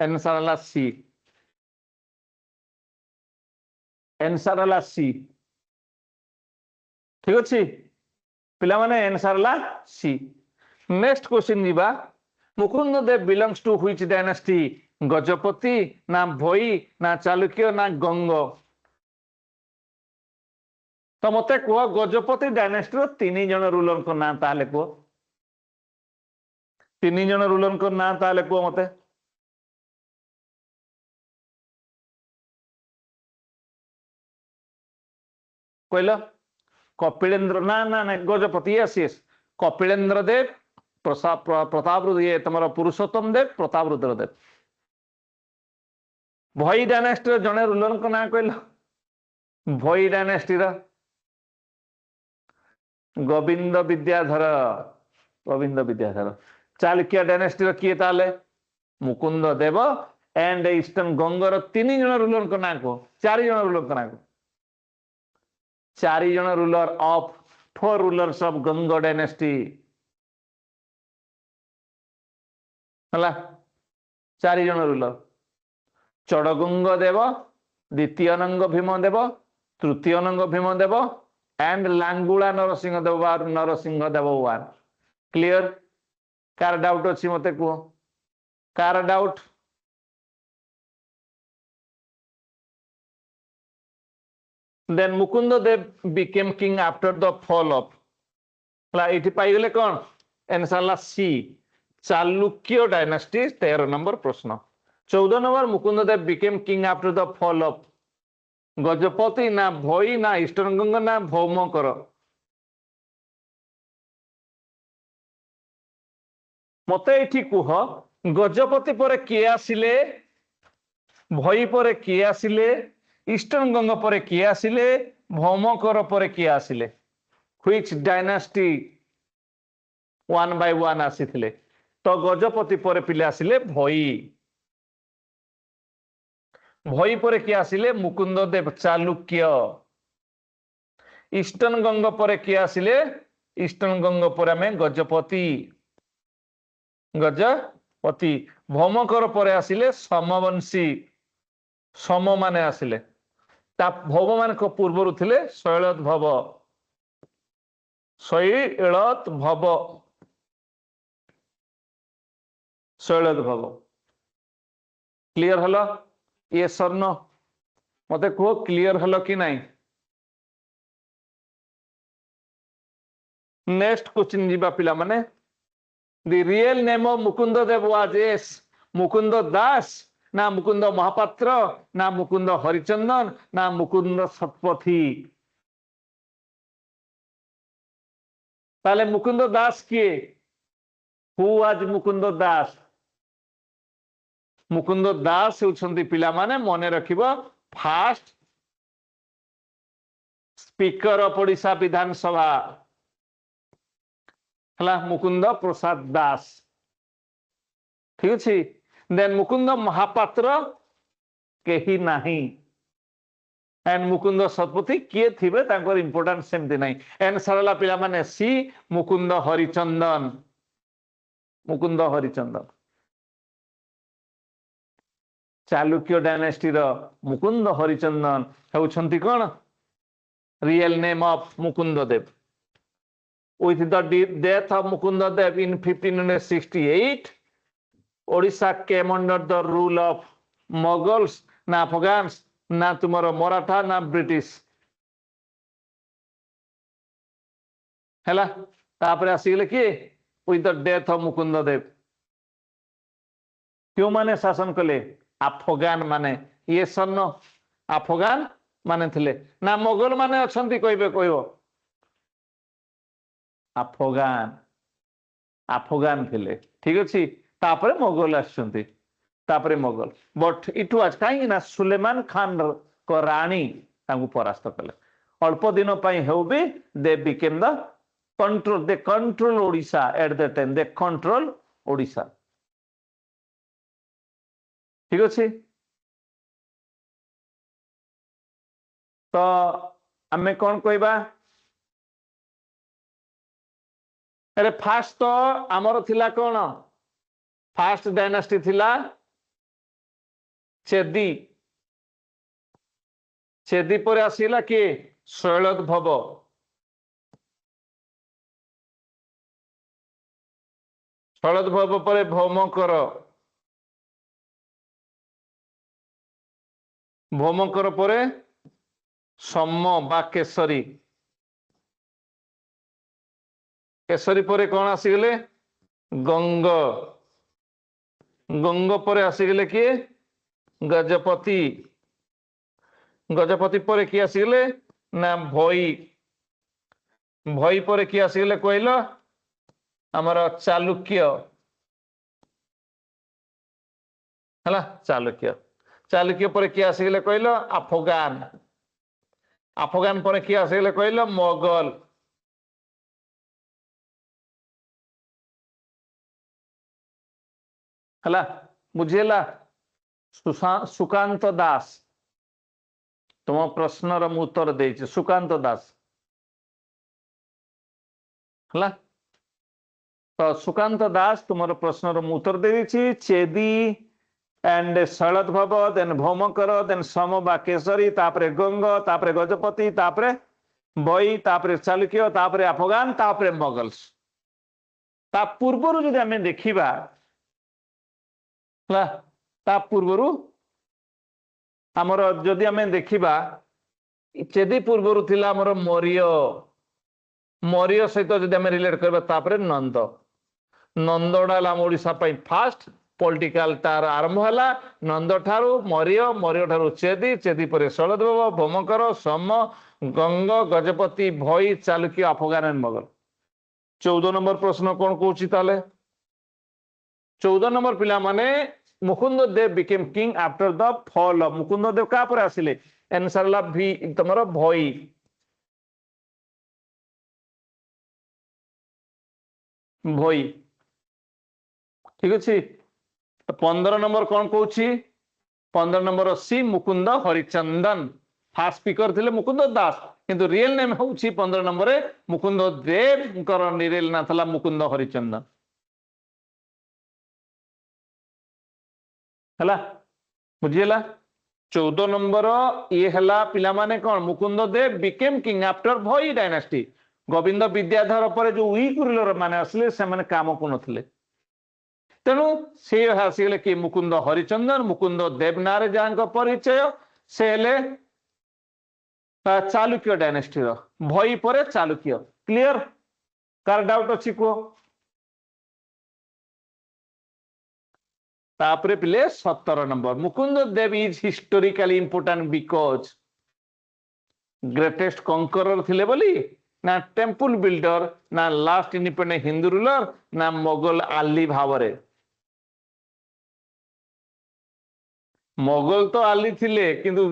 आंसर है सी आंसर है सी ठीक अच्छे पिला माने आंसर है सी नेक्स्ट क्वेश्चन जीवा Mukund Dev belongs to which dynasty Gajapati ना भोई ना चालुक्य ना गंग तो मत कह गजपति डायनेस्टी तीन जन रूलर को ना ताले कह तीन जन रूलर को ना ताले कह मत कहल कपिलेन्द्र ना ना ना गजपति यस यस कपिलेन्द्र देव प्रताप ये तुम पुरुषोत्तम देव प्रताप रुद्र देव भई डायनेस्टी जड़े रूलर को ना कहल भई डायनेस्टी गोविंद विद्याधर चालुक्य डायनेस्टी किए ताले Mukund Dev and eastern ginger तीन जन रूलर को ना कह 4 जन रूलर को ना कह 4 जन ruler of 4 rulers of Ganga dynasty हला 4 जन रूलर चड़गंग देव द्वितीय नंग भीमदेव तृतीय नंग Bhimdev and Langula Narasimha Dev one clear कार डाउट अच्छी मत कह कार doubt then Mukund Dev became king after the fall of ये पाइगले कौन answer C Chalukya dynasty 13 number प्रश्न 14 number Mukund Dev became king after the fall of Gajapati ना भोई ना ईस्टर्न गंग ना भौमकर मत ये कह गजपति पर किए आसिले भई पर किए आसिले ईस्टर्न गंग पर किए आसिले भौमकर पर किए आसिले व्हिच डायनेस्टी 1 by 1 आसीथिले तो गजपति पर पिले आसिले भई भई पर किए आसिले मुकुंद देव चालुक्य ईस्टर्न गंग पर किए आसिले ईस्टर्न गंग पर आम गजपति भौमकर पर आसिले समवंशी सम माने आसिले भौम मान पूर्वर थे शैलत भव क्लियर हल ये स्वर्ण मत कह क्लियर हल कि नहीं नेक्स्ट क्वेश्चन जीवा पिला माने the real name of Mukund Dev was as Mukund Das ना मुकुंद महापात्र ना मुकुंद हरिचंदन ना मुकुंद सतपथी ताले मुकुंद दास किए हु वाज मुकुंद दास मुकुंद दास होउछंती पिला माने मने रखिबो फास्ट स्पीकर ऑफ ओडिशा विधानसभा हला मुकुंद प्रसाद दास ठीक अछि देन मुकुंद महापात्र केही नाही एंड मुकुंद सतपथी किए थिबे तांकर इंपोर्टेंस सेमती नाही आंसर हला पिला माने सी मुकुंद हरिचंदन चालुक्य डायनेस्टी रो मुकुंद हरिचंदन होउछंती कोन real name of Mukund Dev with the death of Mukunda Dev in 1568 Odisha came under the rule of Mughals ना अफगान्स ना तुम्हारा मराठा ना ब्रिटिश हैला तापरे आसीले कि with the death of Mukund देव क्यों माने शासन कले अफगान माने ये सन्न अफगान माने थिले ना मुगल माने अछंती कहबे कहबो अफगान थिले ठीक अछि तापरे मुगल आछंती तापरे मुगल बट इट वाज काई ना सुलेमान खान को रानी तांगु परास्त कले अल्प दिन हेउ भी they became the control they control Odisha at the time they control Odisha ठीक अच्छे तो आमे कौन कहबा अरे फास्ट तो आमर थिला कौन फास्ट डायनास्टी थिला चेदी चेदी पर आसीला कि शैलोद्भव शैलोद्भव पर भौमकर भौमकर पर सम्म बा केसरी केसरी पर कौन आसीगले गंग गंग पर आसीगले किए गजपति गजपति पर किए आसीगले ना भई भई पर किए आसीगले कहल आमर चालुक्य है चालुक्य चालुक्य पर किए आसीगले कहल अफगान अफगान पर किए आसीगले कहल मोगल हला बुझेला सुकांत दास तुम प्रश्नर उत्तर देछि सुकांत दास हला तो सुकांत दास तुम प्रश्नर उत्तर देछि चेदी एंड शैलोद्भव देन भौमकर देन सम बा केसरी तापरे गंग तापरे गजपति तापरे बई तापरे चालुक्य तापरे अफगान तापरे मोगल्स ता पूर्वर जदि आमे देखिबा ता पूर्वर आमर जदि आमे देखिबा चेदी पूर्वर थिला आमर मौर्य मौर्य सहित जदि आमे रिलेट करबा तापरे नंद नंदडा आम ओडिशा पई फास्ट पॉलिटिकल तार आरंभ है नंद ठारू मौर्य मौर्य ठारू चेदी चेदी पर शैलोद्भव भौमकर सम Ganga Gajapati Bhoi Chalukya Afghan and Mughal 14 number प्रश्न कौन कहूँ ताले 14 नंबर पिला माने Mukund Dev became king after the fall of Mukund Dev का पर आसिले आंसर ला भी तमरो भई भई ठीक अछि 15 नंबर कौन कहूँ 15 number C Mukund Harichandan first speaker थे मुकुंद दास किंतु रियल नेम हूँ 15 नंबर मुकुंद देव रियल ना था मुकुंद हरिचंदन है बुझीला 14 नंबर ये है पिला माने कौन Mukund Dev became king after भई डायनास्टी गोविंद विद्याधर पर जो वीक रूलर माने असले से माने काम को नथिले तेणु से आसीगले कि मुकुंद हरिचंदन मुकुंद देवनार जहाँ परिचय से चालुक्य डायनेस्टी भई पर चालुक्य क्लियर कार डाउट अच्छी कह तापरे पिले 17 number Mukund Dev is historically important because greatest conqueror थिले बोली ना टेम्पल बिल्डर ना लास्ट इंडिपेंडेंट हिंदू रूलर ना मोगल आली भावरे मोगल तो आली थिले किंतु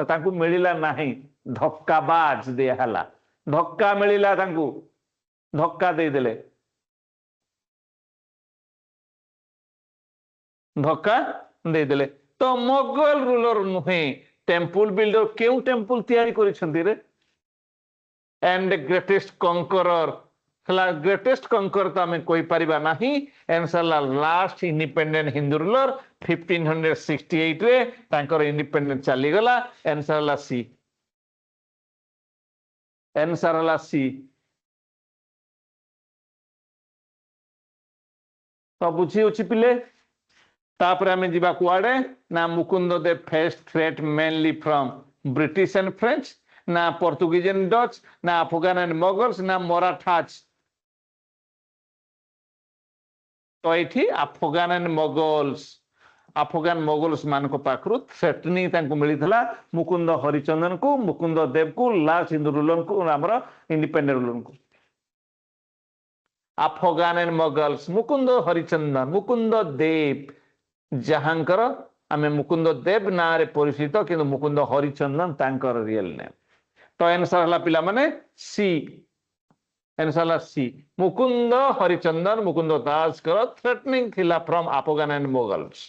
ताकू मिलिला नहीं धक्काबाज दिया हला धक्का मिलिला ताकू धक्का दे देले धक्का दे देले तो मोगल रूलर नुहे टेम्पल बिल्डर क्यों टेम्पल तैयारी करिसंती रे एंड ग्रेटेस्ट कंकरर ग्रेटेस्ट कंकर तो आम कही पारिबा नहीं answer last independent Hindu ruler 1568 रे तांकर इंडिपेंडेंट चली गला आंसर सी आंसर सी तो बुझी अछि पिले तापर आम जीवा कुआडे ना Mukund Dev faced threat mainly from British and French ना पोर्तुगीज एंड डच ना अफगान एंड मोगल्स ना मराठाज तो ये अफगान एंड मोगल्स मान पाखु थ्रेटनिंग मिलता मुकुंद हरिचंदन को मुकुंद देव को लास्ट हिंदू रूलर को आमर इंडिपेंडेंट रूलर को अफगान एंड मोगल्स मुकुंद हरिचंदन मुकुंद देव जहाँकर आम मुकुंद देव ना रे परिचित किंतु मुकुंद हरिचंदन तांकर रियल नेम तो आंसर हला पिला माने सी आंसर हला सी मुकुंद हरिचंदन मुकुंद दास कर थ्रेटनिंग थिला from Afghan and Mughals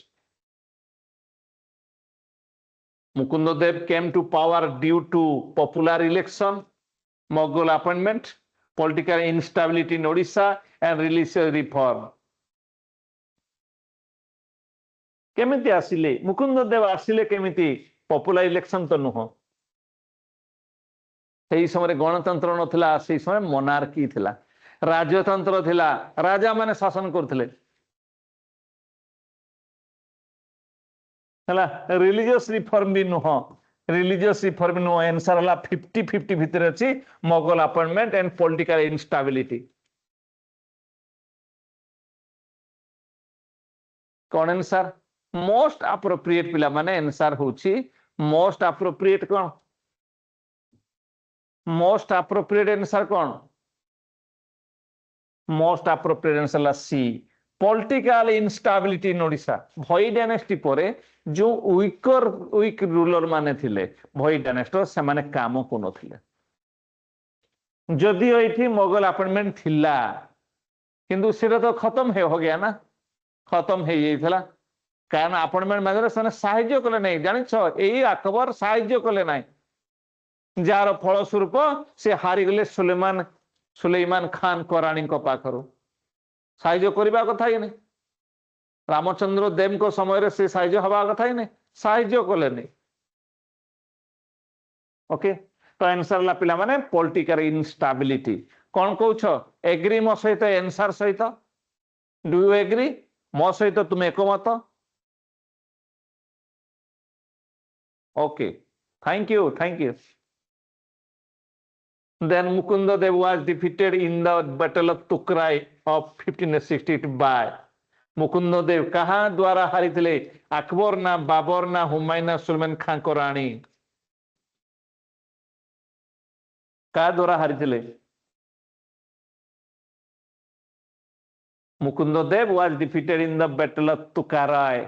Mukund Dev came to power due to popular election Mughal appointment political instability in Odisha and religious reform केमिति आसिले मुकुंद देव आसिले केमिति पॉपुलर इलेक्शन तो नुह सेही समय गणतंत्र नथिला सेही समय मोनार्की थिला राजतंत्र थिला राजा माने शासन करथिले हला रिलीजियस रिफॉर्म भी नुह रिलीजियस रिफॉर्म नुह आंसर हला 50-50 भितर अछि Mughal appointment and political instability कौन आंसर मोस्ट अप्रोप्रिएट पिला माने आंसर होची मोस्ट अप्रोप्रिएट कौन मोस्ट अप्रोप्रिएट आंसर कौन मोस्ट अप्रोप्रिएट आंसर ला सी पॉलिटिकल इंस्टेबिलिटी इन ओडिशा भोई डायनेस्टी परे जो वीक रूलर माने थिले भोई डायनेस्टी से माने काम को नथिले जदियो एठी मुगल अपॉइंटमेंट थिला किंतु सेटा तो खत्म हो गया ना खत्म हो जाइथिला कारण अपॉइंटमेंट माने से साहाय्य कले नै जानि छ एई अकबर साहाय्य कले नै जार फल स्वरूप से हारी गले सुलेमान खान कराणी को पाखरु साहाय्य करबा कथा ही नहीं रामचंद्र देव को समय से साहाय्य हवा कथा ही नहीं साहाय्य कले नहीं ओके तो आंसर ला पिला माने पॉलिटिकल इंस्टेबिलिटी कौन कहछ एग्री मो सहित आंसर सहित डू यू एग्री मो सहित तुम एकमत okay thank you Then Mukunda Dev was defeated in the Battle of Tukrai of 1562 by Mukunda Dev कहाँ द्वारा हारी थे अकबर ना बाबर ना हुमायूं ना सुलेमान खान को रानी का द्वारा हारी थे Mukunda Dev was defeated in the Battle of Tukarai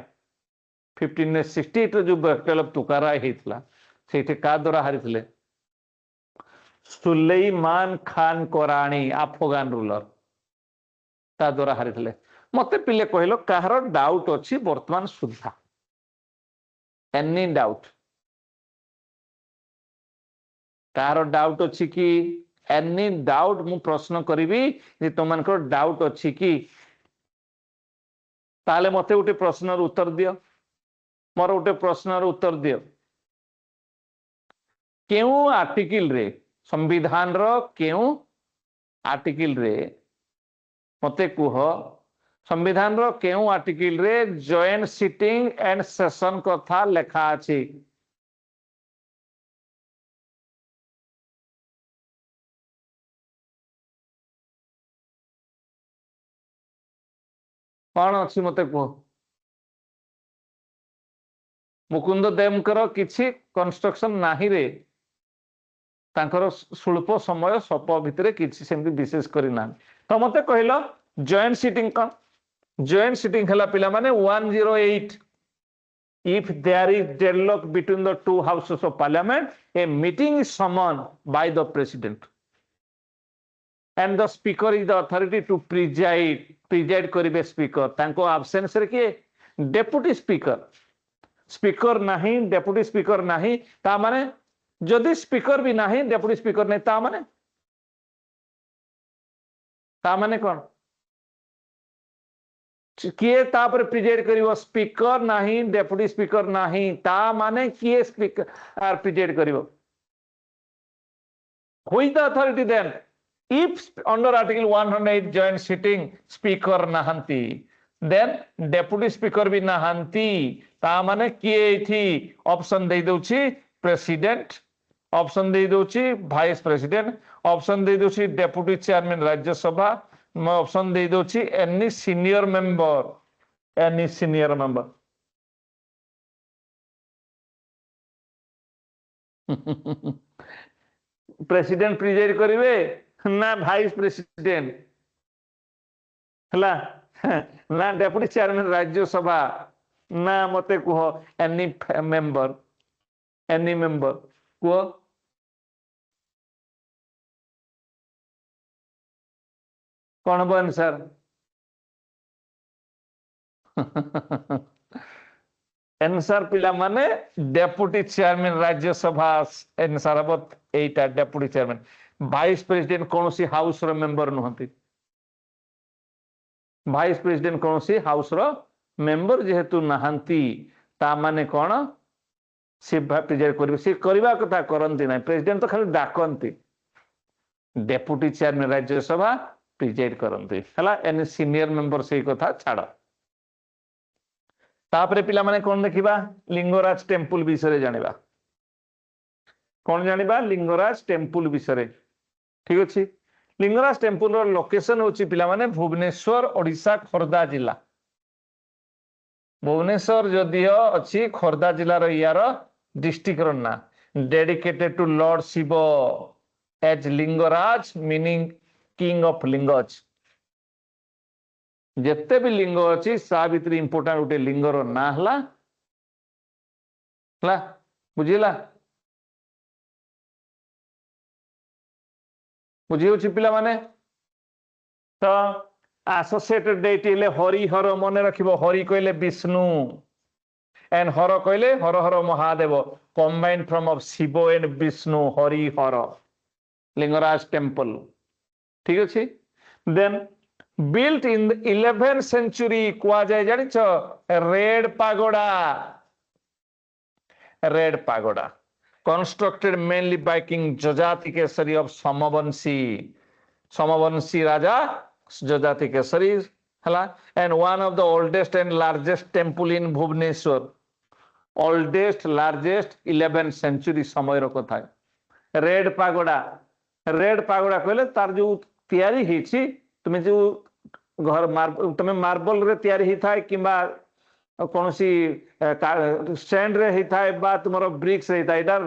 1562 जो Battle of Tukarai हेतला सेठे का द्वारा हारी थे सुलेमान खान कोराणी अफगान रूलर ता द्वारा हारी थे मते पिले कहलो कहार डाउट अछि वर्तमान सुधा एनी डाउट कहार डाउट अछि कि एनी डाउट मु प्रश्न करिवि जे तुमनकर डाउट अछि कि ताले मते उठे प्रश्नर उत्तर दियो मोर उठे प्रश्नर उत्तर दियो केउ आर्टिकल रे संविधान रो केउ आर्टिकल रे मते कुह संविधान रो केउ आर्टिकल रे जॉइंट सिटिंग एंड सेशन कथा लेखा अछि कौन अछि मते कुह मुकुंद देवकर किछि कंस्ट्रक्शन नाही रे तांकर स्वल्प समय सप भितरे किछि सेमति विशेष करि ना तो मते कहलो जॉइंट सिटिंग कौन जॉइंट सिटिंग हला पिला माने 108 if there is deadlock between the two houses of parliament a meeting is summoned by the president and the speaker is the authority to preside करिवे स्पीकर तांको absence रे के deputy speaker नाही deputy speaker नाही ता माने जदि speaker भी नाही डेप्यूटी स्पीकर नहीं ता माने कौन किए तापर प्रिजाइड करिवो स्पीकर नाही डेप्यूटी स्पीकर नाही ता माने किए स्पीकर प्रिजाइड करिवो who is the authority then if under article 108 joint sitting speaker nahanti then deputy speaker भी nahanti ता माने किए इथि ऑप्शन दे दोछि प्रेसिडेंट ऑप्शन दे दोछि वाइस प्रेसिडेंट ऑप्शन दे दोछि डेप्यूटी चेयरमैन राज्यसभा मैं ऑप्शन दे दोछि any senior member president preside करिवे ना वाइस प्रेसिडेंट हला ना डेप्यूटी चेयरमैन राज्यसभा ना मते कुह एनी मेंबर कुह कौन हम आंसर आंसर पिला माने डेप्यूटी चेयरमैन राज्यसभा आंसर हम एटा डेप्यूटी चेयरमैन वाइस प्रेसिडेंट कौन सी हाउस रो मेंबर नुहंती वाइस प्रेसिडेंट कौन सी हाउस रो मेंबर जेहेतु नहांती ता माने कौन से प्रेसिडेंट करिवे से करबा कथा करंती नै प्रेसिडेंट तो खाली डाकंती डेप्यूटी चेयरमैन राज्यसभा प्रेसिडेंट करंती हला एनी सीनियर मेंबर से कथा छाड़ तापरे पिला माने कौन देखिबा लिंगराज टेम्पल विषय जानिबा कौन जानिबा लिंगराज टेम्पल विषय ठीक अछि लिंगराज टेम्पल रो लोकेशन होची पिला माने भुवनेश्वर ओडिशा खोर्धा जिला भुवनेश्वर जदियो अछि खोर्धा जिला रो यार डिस्ट्रिक्ट रो ना dedicated to lord Shiva as Lingaraj meaning king of lingas जिते भी लिंग अच्छी सा भितर इंपोर्टाट गोटे लिंगर ना बुझीला बुझी पिला माने तो एसोसिएटेड डेटी हरि हर मन रखिबो हरि कहले विष्णु एंड हर कहले Har Har Mahadev combined from of Shiva and Vishnu Hari Har Lingaraj temple ठीक अच्छे then built in the 11th century कुआ जाए जानी चो red pagoda constructed mainly by King Jajati Kesari of Somavanshi राजा जजाति केसरी हला and one of the oldest and largest temple in Bhubaneswar oldest largest 11th century समय रो कथा रेड pagoda कहले तार जो तैयारी हिची तुम्हें जो घर तुम्हें मार्बल रे तैयारी ही था किंबा कौन सी स्टैंड रे ही था बा तुमरो ब्रिक्स रे था इधर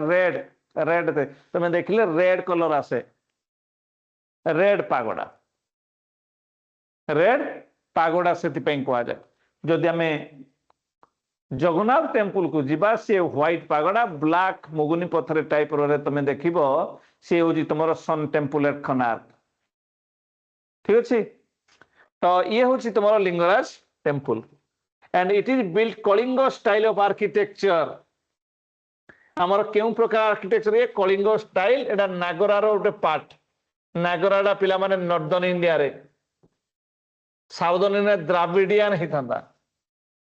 रेड थे तुम्हें देखिले रेड कलर आसे रेड पागोड़ा से कह जाए जदि आमे जगन्नाथ टेम्पल को जीवा से व्हाइट पागोड़ा ब्लैक मुगुनी पत्थर टाइप रे तुम्हें देखिबो से होजी तुमरो सन टेम्पल एट खनार ठीक अच्छे तो ये हूँ तुम्हारा Lingaraj temple and it is built Kalinga style of architecture आमर क्यों प्रकार आर्किटेक्चर ये कलिंग स्टाइल एटा नागरार गोटे पार्ट नागराडा पिला माने नॉर्दर्न इंडिया रे साउदर्न इंडिया द्राविडियन ही था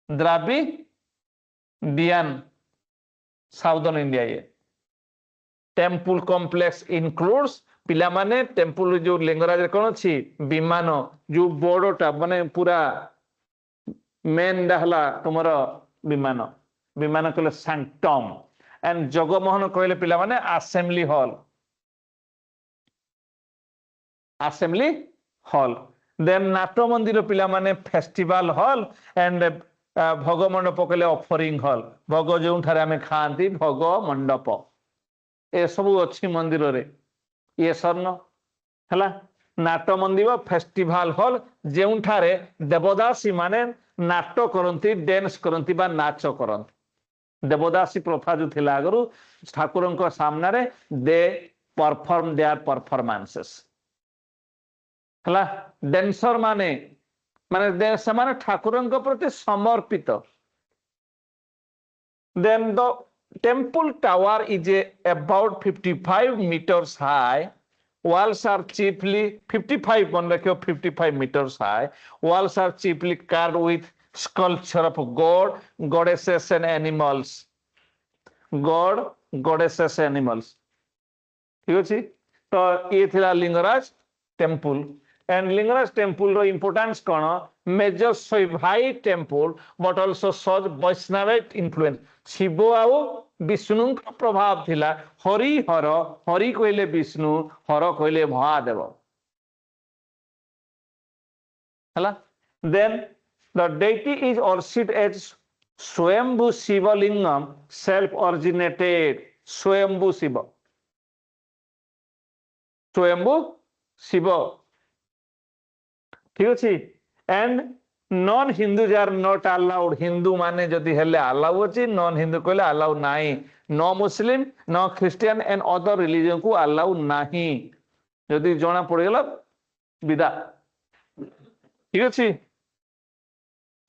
द्राविडियन साउदर्न इंडिया ये टेम्पल कॉम्प्लेक्स इंक्लूड्स पिला माने टेम्पल जो लिंगराज कौन अच्छी विमान जो बोर्डटा माने पूरा मेन डाहला तुमर विमान कहले सैंक्टम एंड जगमोहन कहले पिला माने असेंबली हॉल देन नाट मंदिर पिला माने फेस्टिवल हॉल एंड भोग मंडप कहले ऑफरिंग हॉल भोग जो ठारे आमे खांती भोग मंडप ए सब अच्छी मंदिर रे ये स्वर्ण है नाट मंदिर फेस्टिवल हॉल जो ठारे देवदासी माने नाट करती डांस करती बा नाच करती देवदासी प्रथा जो थिला आगरु ठाकुर सामना रे दे परफॉर्म देयर परफॉर्मेंसेस हला डांसर माने माने से माने ठाकुर प्रति समर्पित then the temple tower is about 55 meters high walls are chiefly 55 one rakho 55 meters high walls are chiefly carved with sculpture of god goddesses and animals ठीक अछि तो ये थिला Lingaraj temple and Lingaraj temple रो इंपोर्टेंस कोन major Shaivite temple but also shows Vaishnavite influence Shiv आउ विष्णु प्रभाव थिला हरि कहले विष्णु हर कहले महादेव हला then the deity is worshipped as Swayambhu Shivalingam self originated Swayambhu Shiva ठीक अच्छे and non Hindus are not allowed Hindu माने जदि हेले अलाउ अछि नॉन हिंदू कहले अलाउ नाही no Muslim no Christian and other religion को अलाउ नाही जदि जणा पड़ गेला विदा ঠিক ଅଛି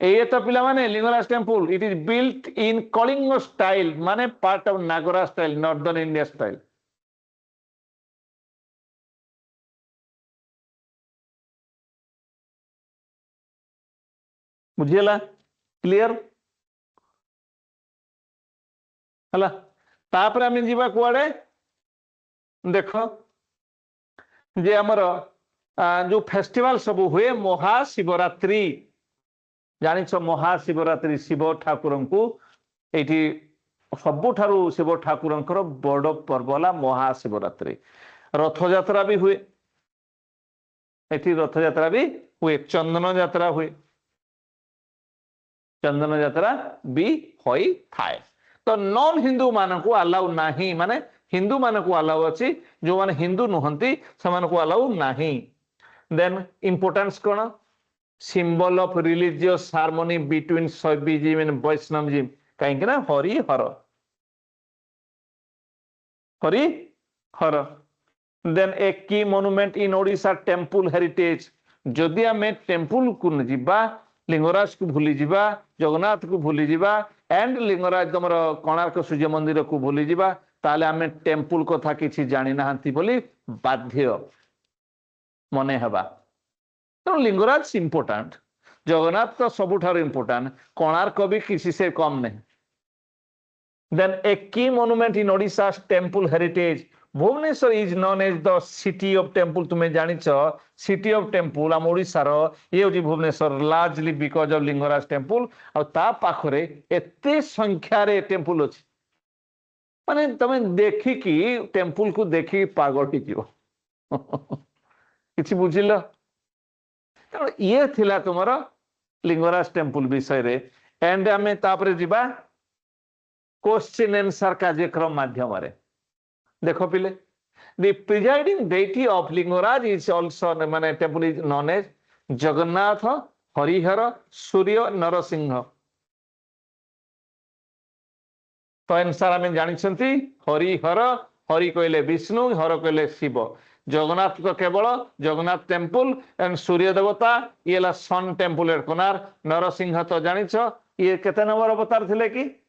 এই তো পিলা মানে Lingaraj temple it is built in Kalinga style মানে part of Nagara style northern India style বুঝিলা ক্লিयर ହେଲା ତାପରେ ଆମେ ଯିବା କୁଆଡେ ଦେଖ ଯେ ଆମର जो फेस्टिवल सब हुए महाशिवरात्रि जानिछ महाशिवरात्रि शिव ठाकुर को एठी सबुठारु शिव ठाकुर बड़ पर्व होला महाशिवरात्रि रथ यात्रा भी हुए एठी रथ यात्रा भी हुए चंदन यात्रा हुए चंदन यात्रा भी होई थाए तो नॉन हिंदू मान को अलाउ नहीं माने हिंदू मान को अलाउ अछि जो माने हिंदू नुहंती समान को अलाउ नहीं देन इंपोर्टेंस कोन symbol of religious harmony between Shaivism and Vaishnavism कहीं ना Hari Har then a key monument in Odisha temple heritage जदि आम टेम्पल को जीवा लिंगराज को भूली जीवा जगन्नाथ को भूली जीवा एंड लिंगराज तुम कोणार्क सूर्य मंदिर को भूली जीवा ताले आम टेम्पल कथा किसी जानी नाहंती बोली बाध्य मने हवा तो लिंगराज इंपोर्टेंट जगन्नाथ तो सबुठार इंपोर्टेंट कोणार्क भी किसी से कम नहीं then a key monument in Odisha temple heritage Bhubaneswar is known as the city of temple तुम्हें जानिछ सिटी ऑफ टेम्पल आम ओडिशार ये होची Bhubaneswar largely because of Lingaraj temple और ता पाखरे एते संख्या रे टेम्पल अछि माने तमे देखि कि टेम्पल को देखि पागल ही जीव किछि बुझिलो कारण ये थिला तुमरा लिंगराज टेम्पल विषय रे एंड आमे तापरे जीवा क्वेश्चन आंसर कार्यक्रम माध्यम रे देखो पिले the presiding deity of Lingaraj is also माने temple is known as Jagannath Harihar Surya Narasimha तो आंसर आम जानी हरिहर हरि कहले विष्णु हर कहले शिव जगन्नाथ तो केवल जगन्नाथ टेम्पल एंड सूर्य देवता ये sun temple at Konark Narasimha तो जानिछ ये केते नंबर अवतार थिले कि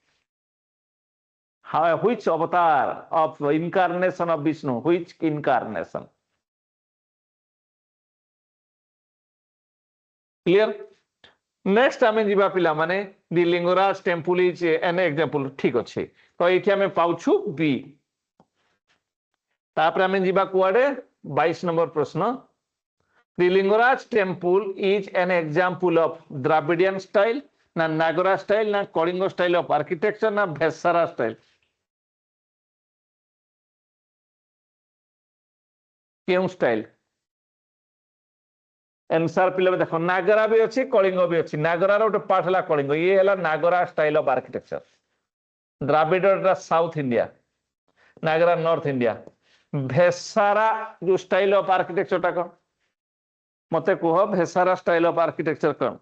which avatar of incarnation of Vishnu which incarnation clear next आमे जीवा पिला माने the Lingaraj temple is an example ठीक अछि तो एठी आमे पाउछु बी तापर आमे जीवा कुआडे 22 नंबर प्रश्न the Lingaraj temple is an example of Dravidian style ना नागरा स्टाइल ना कलिंग स्टाइल ऑफ आर्किटेक्चर ना भेसारा स्टाइल क्यों स्टाइल आंसर पिले देखो नागरा भी अच्छी कलिंग भी अच्छी नागरा गोटे पार्ट है कलिंग ये है Nagara style of architecture Dravida south India Nagara north India Vesara जो स्टाइल ऑफ आर्किटेक्चर टा कौन मते कह भेसारा स्टाइल ऑफ आर्किटेक्चर कौन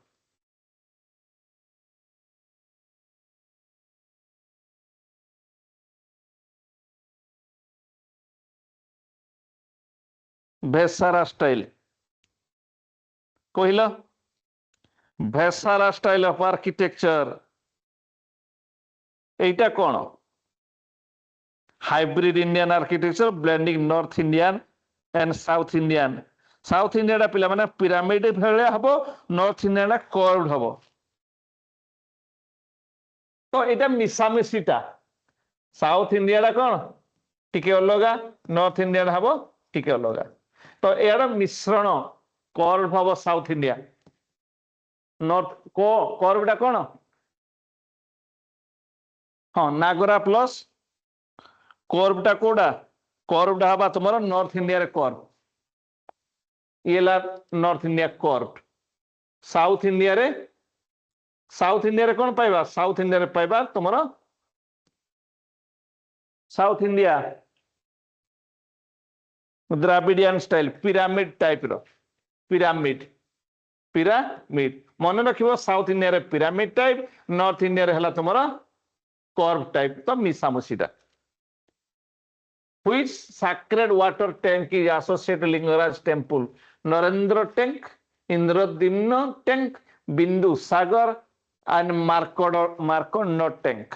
भेसारा स्टाइल कहल भेसारा स्टाइल ऑफ आर्किटेक्चर एटा कौन hybrid Indian architecture blending north Indian and south India पिला माने पिरामिड भले हबो नॉर्थ इंडिया कर्व्ड हबो तो एटा मिसामिसीटा साउथ इंडिया कौन टिके अलगा नॉर्थ इंडिया हबो टिके अलगा तो यार मिश्रण कर्व हम साउथ इंडिया नॉर्थ को कर्वटा कौन हाँ नागरा प्लस कर्वटा कोडा कर्वटा हवा तुम नॉर्थ इंडिया रे कर्व ये north India curve south India रे कौन पाइबा साउथ इंडिया रे पाइबा तुम south India Dravidian style pyramid type रो पिरामिड मन रखिबो साउथ इंडिया रे पिरामिड टाइप नॉर्थ इंडिया रे हला तुमरा कर्व टाइप तो मिसामुसीटा which sacred water tank is associated Lingaraj temple Narendra tank Indradyumna tank, Bindu Sagar and Markand tank.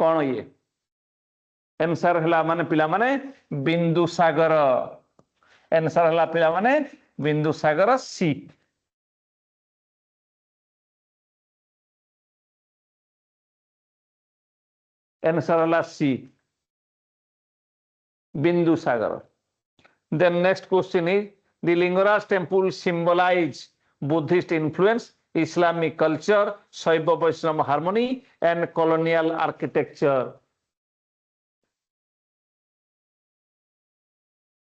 कौन ये आंसर हला माने पिला माने बिंदु सागर। आंसर हला पिला माने बिंदु सागर सी। आंसर हला सी बिंदु सागर। Then next question is the Lingaraj temple symbolize Buddhist influence, Islamic culture, Shaiva Vaishnava harmony and colonial architecture।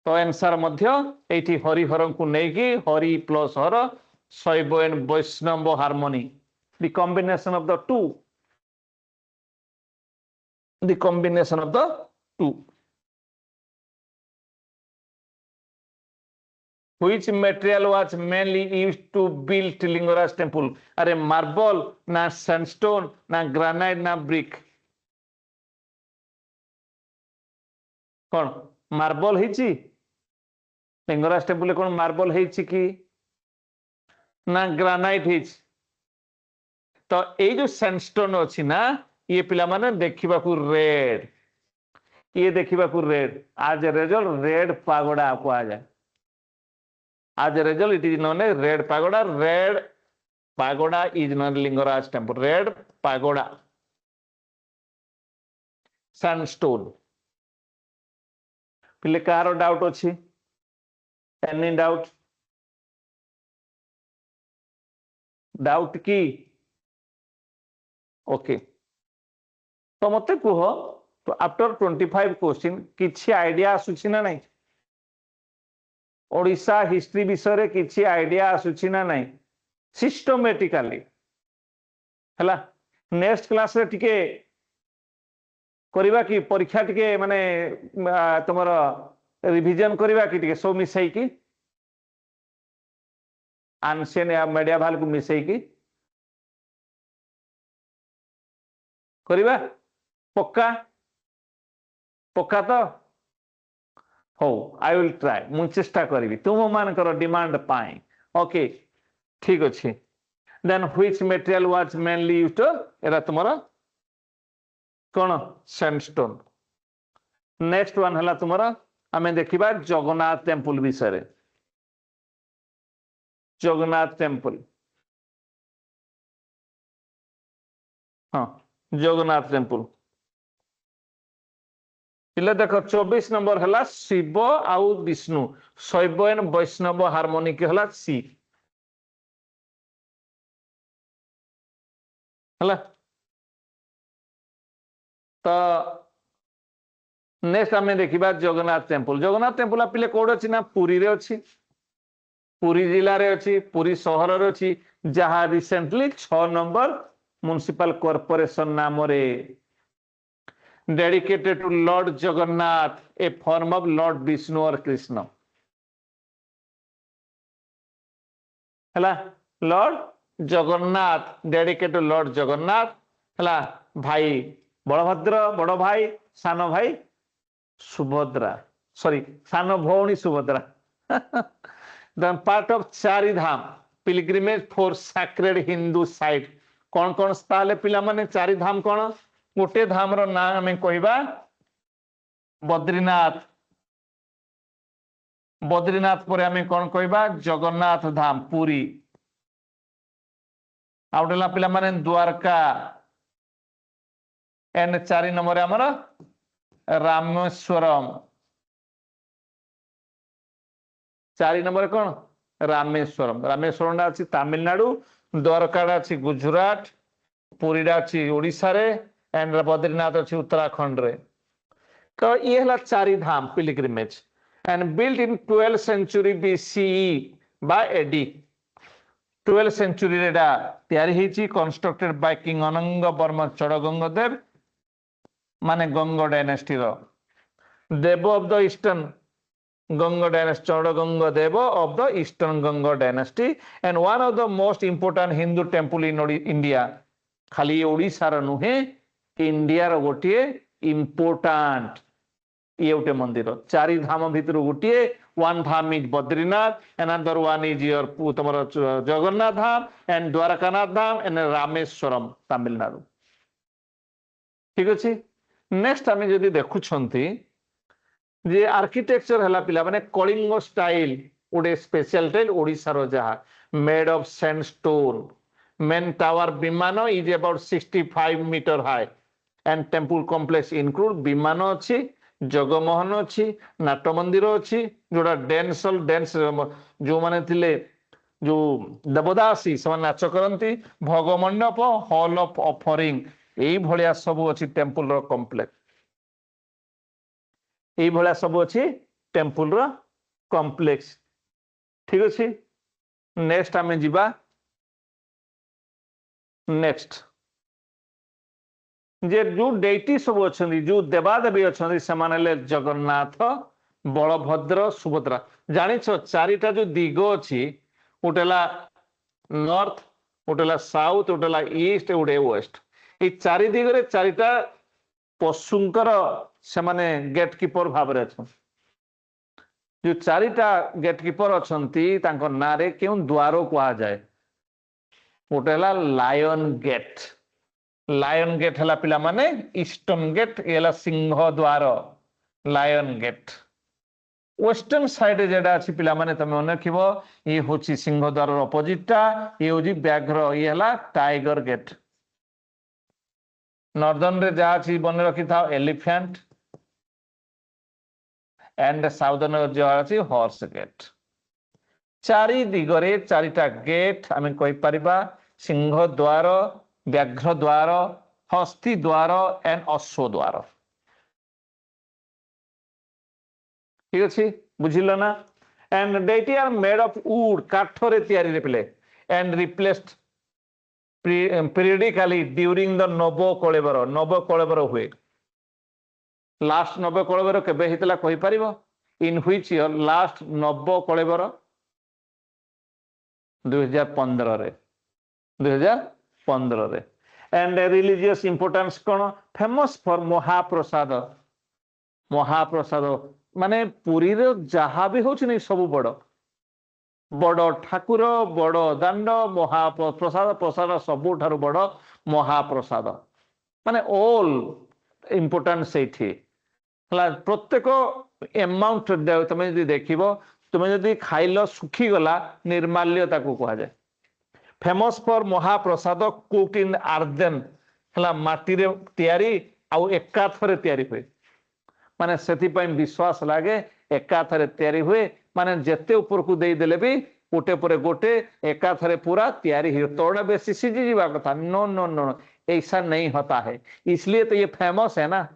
तो आंसर मध्य एठी हरिहर को नेकी Hari plus Hara Shaiva and Vaishnava harmony, the combination of the two, the combination of the two। Which material was mainly used to build Lingaraj temple? अरे marble ना sandstone ना granite ना brick, कौन मार्बल ହେଇଛି लिंगराज टेम्पल कौन मार्बल ହେଇଛି कि ना ग्रेनाइट ହେଇଛି? तो ये जो सैंडस्टोन अच्छी ना ये पिला माने देखिबा को रेड, ये देखिबा को रेड, आज रिजल्ट रेड पागोड़ा आपको आ जाए। आज result it is known as red pagoda। Red pagoda is known Lingaraj temple, red pagoda sandstone। पिले कार डाउट अच्छी? Any doubt? डाउट की ओके तो मते कुह तो आफ्टर 25 क्वेश्चन किछि आइडिया आसुछि ना नहीं? ओडिशा हिस्ट्री विषय रे किछि आइडिया आसुछि ना नहीं सिस्टमेटिकली हला? नेक्स्ट क्लास रे टिके करिबा कि परीक्षा टिके माने तुमर रिवीजन करिबा कि टिके सब मिसई कि एंशिएंट या मेडिएवल को मिसई कि करिबा पक्का पक्का तो हो आई विल ट्राई मु चेष्टा करिवि तुम मान कर डिमांड पाए ओके ठीक अछि। Then which material was mainly used एरा तुम्हारा कौन सैंडस्टोन। नेक्स्ट वन हला तुम्हारा आमे देखिबा जगन्नाथ टेम्पल विषय रे। जगन्नाथ टेम्पल हाँ जगन्नाथ टेम्पल पिले देख 24 नंबर हला शिव आउ विष्णु शैव एंड वैष्णव हार्मोनी के हला सी हला। तो नेक्स्ट आमे देखिबा जगन्नाथ टेम्पल। जगन्नाथ टेम्पल पिले कोड अछि ना पुरी रे अछि, पुरी जिला रे अछि, पुरी शहर रे अछि, जहां रिसेंटली 6 नंबर म्युनिसिपल कॉर्पोरेशन नाम रे dedicated to lord Jagannath a form of lord Vishnu और कृष्ण हला। Lord Jagannath dedicated to lord Jagannath हला। भाई बलभद्र बड़ भाई सान भाई सुभद्रा सॉरी सान भौणी Subhadra then part of Char Dham pilgrimage for sacred Hindu site. कौन कौन ताले पिला माने चारिधाम कौन? गोटे धाम रो नाम हमें कहबा बद्रीनाथ, बद्रीनाथ पर हमें कौन कहबा जगन्नाथ धाम पुरी। आउटेला पिला माने द्वारका एंड 4 नंबर हमारा रामेश्वरम। 4 नंबर कौन? रामेश्वरम। रामेश्वरम अच्छी तमिलनाडु, द्वारका अच्छी गुजरात, पुरी अच्छी ओडिशा रे एंड बद्रीनाथ अच्छी उत्तराखंड रे। तो ये हला Char Dham pilgrimage and built in 12th century BCE by AD. 12th century रे डा तयारी हेची कंस्ट्रक्टेड बाय किंग अनंग वर्मा चड़गंग देव माने गंग डायनेस्टी रो Dev of the eastern Ganga dynasty Chodaganga Dev of the eastern Ganga dynasty and one of the most important Hindu temple in India. खाली ओडिशा रो नुहे India रो गोटे इंपोर्टेंट ये गोटे मंदिर चारि धाम भितर गोटे one Dham is Badrinath another one is your तुम जगन्नाथ धाम एंड द्वारकानाथ धाम एंड रामेश्वरम तमिलनाडु ठीक अच्छे नेक्स्ट आम जदि देखुंती जे आर्किटेक्चर है पिला माने कलिंग स्टाइल गोटे स्पेशल स्टाइल ओडिशार जहा made of sandstone main tower vimana is about 65 metre high and temple complex include vimana अच्छी जगमोहन अच्छी नाट मंदिर अच्छी जोड़ा डेन्स जो माने थिले जो देवदासी से नाच करती भोगमंडप हॉल ऑफ ऑफरिंग यही भाया सब अच्छी टेम्पल रो कॉम्प्लेक्स यही भाया सब अच्छी टेम्पल रो कॉम्प्लेक्स ठीक अच्छे नेक्स्ट आम जीवा नेक्स्ट जे जो डेटी सब अच्छा जो देवादेवी अच्छा से जगन्नाथ बलभद्र सुभद्रा जानिछ चारिटा जो दिग अच्छी गोटे नॉर्थ गोटे साउथ गोटे ईस्ट गोटे वेस्ट ये चारि दिगरे चारिटा पशुंकर से माने गेट कीपर भाव अच्छा जो चारिटा गेट कीपर अच्छा ना रे क्यों द्वार कह जाए गोटे लायन गेट है पिला माने ईस्टर्न गेट ये सिंह द्वार लायन गेट वेस्टर्न साइड जेटा अच्छी पिला माने तुम मन रखिब ये हूँ सिंह द्वार अपोजिटा ये हूँ व्याघ्र ये है टाइगर गेट नॉर्दर्न रे जहाँ अच्छी मन रखी था एलिफेंट एंड साउदर्न जहाँ अच्छी हॉर्स गेट चारि दिगरे चारिटा गेट आम कहीपर सिंह द्वार व्याघ्र द्वार हस्ती द्वार एंड अश्व द्वार ठीक अच्छे बुझिल ना and deity are made of wood काठरे तैयारी पिले and replaced periodically during the Nava हुए लास्ट नव कलेबर केबे हितला कहि परिबो in which year last Nava Kalebara 2015 रे एंड रिलीजियस इंपोर्टेंस कौन फेमस फॉर महाप्रसाद माने पुरी रे जहाँ भी हो सब बड़ बड़ ठाकुर बड़ दांड महाप्रसाद प्रसाद सबुठारु बड़ महाप्रसाद माने ऑल इंपोर्टेंस सेठी प्रत्येक एमाउंट तुम जो देख तुम जो खाइल सुखी गला निर्माल्य कह जाए फेमस फॉर महाप्रसाद कुक इन आर्देन है माटी रे तैयारी आउ एकाथरे तैयारी हुए माने से विश्वास लगे एकाथरे तैयारी हुए माने जेते ऊपर को दे देले भी गोटे पर गोटे एकाथरे पूरा तैयारी हो तोड़ा बेसी सीझी जीवा कथा नो नो नो ऐसा नहीं होता है इसलिए तो ये फेमस है ना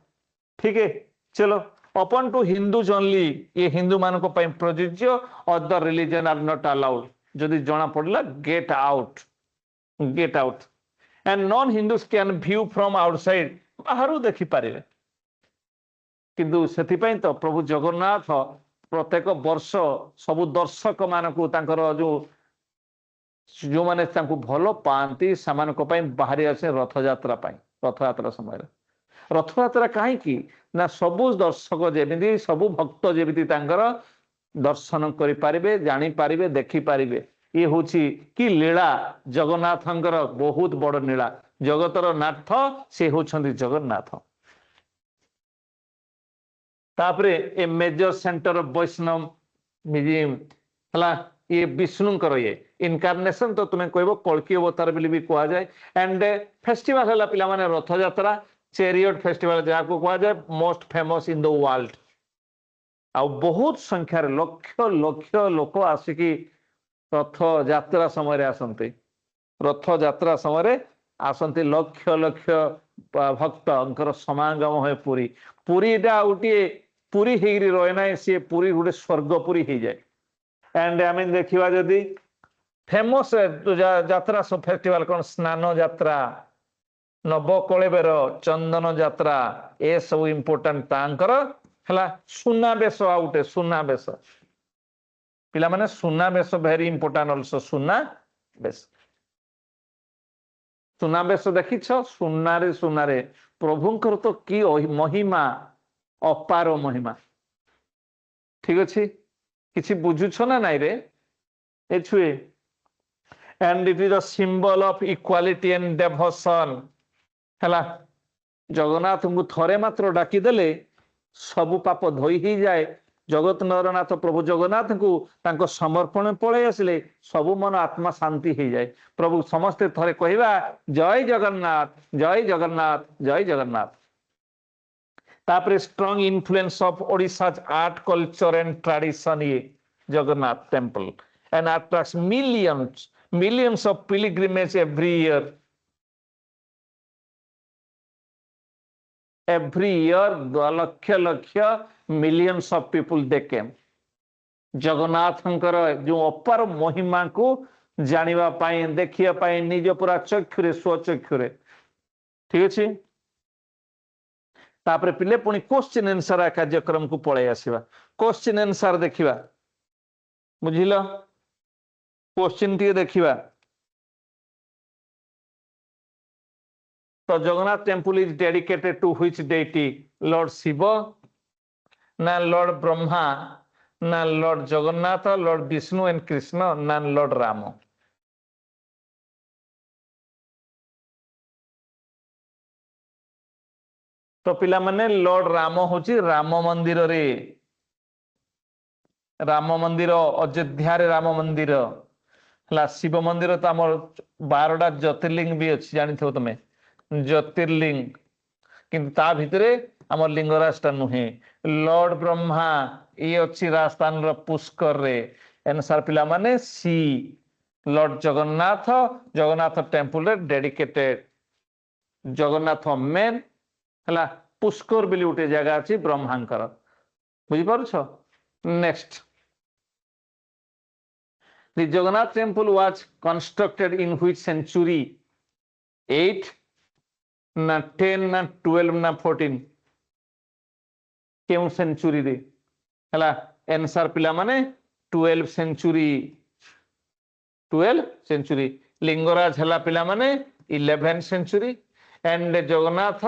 ठीक है चलो ओपन टू हिंदूज ओनली ये हिंदू मान को प्रযোज्य other religion are not allowed जदि जना पड़ला gate out and non Hindus can view from outside बाहर देखि पारे किंतु सेथिपई तो प्रभु जगन्नाथ प्रत्येक वर्ष सबु दर्शक मानकु तांकर जो माने तांकु भलो पांती समान को पई बाहरी आसे रथयात्रा समय रथयात्रा कहीं ना सबु दर्शक जेमिति सबु भक्त जेमिति तांकर दर्शन करि पारिबे जानि पारिबे देखि पारिबे ये हूँ कि लीला जगन्नाथंकर बहुत बड़ लीला जगतर नाथ से होछंती जगन्नाथ तापरे a major centre of Vaishnav museum हला ये विष्णुकर ये इनकारनेशन तो तुम्हें कहबो कल्की अवतार बोली भी कहा जाए एंड फेस्टिवल हला पिला माने रथ यात्रा चैरियट फेस्टिवल जहाँ को कहा जाए most famous in the world आ बहुत संख्यार लक्ष लक्ष लोक आसिकी रथ यात्रा समय आसंती रथ यात्रा समय आसंती लक्ष लक्ष भक्त समागम है पुरी पुरीटा गोटे पुरी होगी रहे ना सी पुरी गोटे स्वर्गपुरी हो जाए एंड आम देखा जदि फेमस यात्रा सब फेस्टिवल कौन स्नान यात्रा नवकलेबर चंदन यात्रा ए सब इम्पोर्टाट तांकर है सुनाबेश आउटे सुनाबेश पिला माने सुनाबेश भेरी इम्पोर्टाट अल्सो सुनाबेश देखी सुनारे प्रभुंकर तो की महिमा ଅପାର ମହିମା। ଠିକ ଅଛି, କିଛି ବୁଝୁଛ ନା ନାଇଁ ରେ ଏ ଛୁଏ? and it is a symbol of equality and devotion ହେଲା। ଜଗନ୍ନାଥଙ୍କୁ ଥରେ ମାତ୍ର ଡାକିଦେଲେ ସବୁ ପାପ ଧୋଇ ହେଇଯାଏ। ଜଗତ ନରନାଥ ପ୍ରଭୁ ଜଗନ୍ନାଥଙ୍କୁ ତାଙ୍କ ସମର୍ପଣ ପଳେଇ ଆସିଲେ ସବୁ ମନ ଆତ୍ମା ଶାନ୍ତି ହେଇଯାଏ। ପ୍ରଭୁ ସମସ୍ତେ ଥରେ କହିବା ଜୟ ଜଗନ୍ନାଥ, ଜୟ ଜଗନ୍ନାଥ, ଜୟ ଜଗନ୍ନାଥ। ତାପରେ strong influence of Odisha art culture and tradition ଇଏ Jagannath temple and attracts millions of pilgrimages every year. Every year lakh lakh millions of people they came. ଜଗନ୍ନାଥଙ୍କର ଯୋଉ ଅପାର ମହିମାକୁ ଜାଣିବା ପାଇଁ, ଦେଖିବା ପାଇଁ ନିଜ ପୁରା ଚକ୍ଷୁରେ ସ୍ୱଚକ୍ଷୁରେ। ଠିକ ଅଛି, ତାପରେ ପିଲେ ପୁଣି କ୍ୱେଶ୍ଚିନ୍ ଆନ୍ସର କାର୍ଯ୍ୟକ୍ରମକୁ ପଳେଇ ଆସିବା। କ୍ୱେଶ୍ଚିନ୍ ଆନ୍ସର ଦେଖିବା, ବୁଝିଲ? क्वेश्चन टी देखिबा। तो Jagannath temple is dedicated to which deity? Lord Shiva ना लॉर्ड ब्रह्मा ना lord Jagannath, lord Vishnu and Krishna ना लॉर्ड राम? तो पिला माने लॉर्ड राम होची राम मंदिर रे, राम मंदिर अयोध्या रे राम मंदिर हला। शिव मंदिर तो आम 12टा ज्योतिर्लिंग भी अच्छी जानी थो तुम ज्योतिर्लिंग, किंतु ता भितरे आम लिंगराजटा नुहे। लॉर्ड ब्रह्मा ये अच्छी राजस्थान रो पुष्कर रे। आंसर पिला माने C lord Jagannath, Jagannath temple रे डेडिकेटेड। जगन्नाथ मेन हला पुष्कर बिली उठे जगह अच्छी ब्रह्मांकर, बुझी पारुछ? Next, the Jagannath temple was constructed in which century? 8 ना 10 ना 12 ना 14? केउ सेंचुरी रे हला? आंसर पिला माने 12 सेंचुरी, 12 सेंचुरी। लिंगराज हला पिला माने 11 century and Jagannath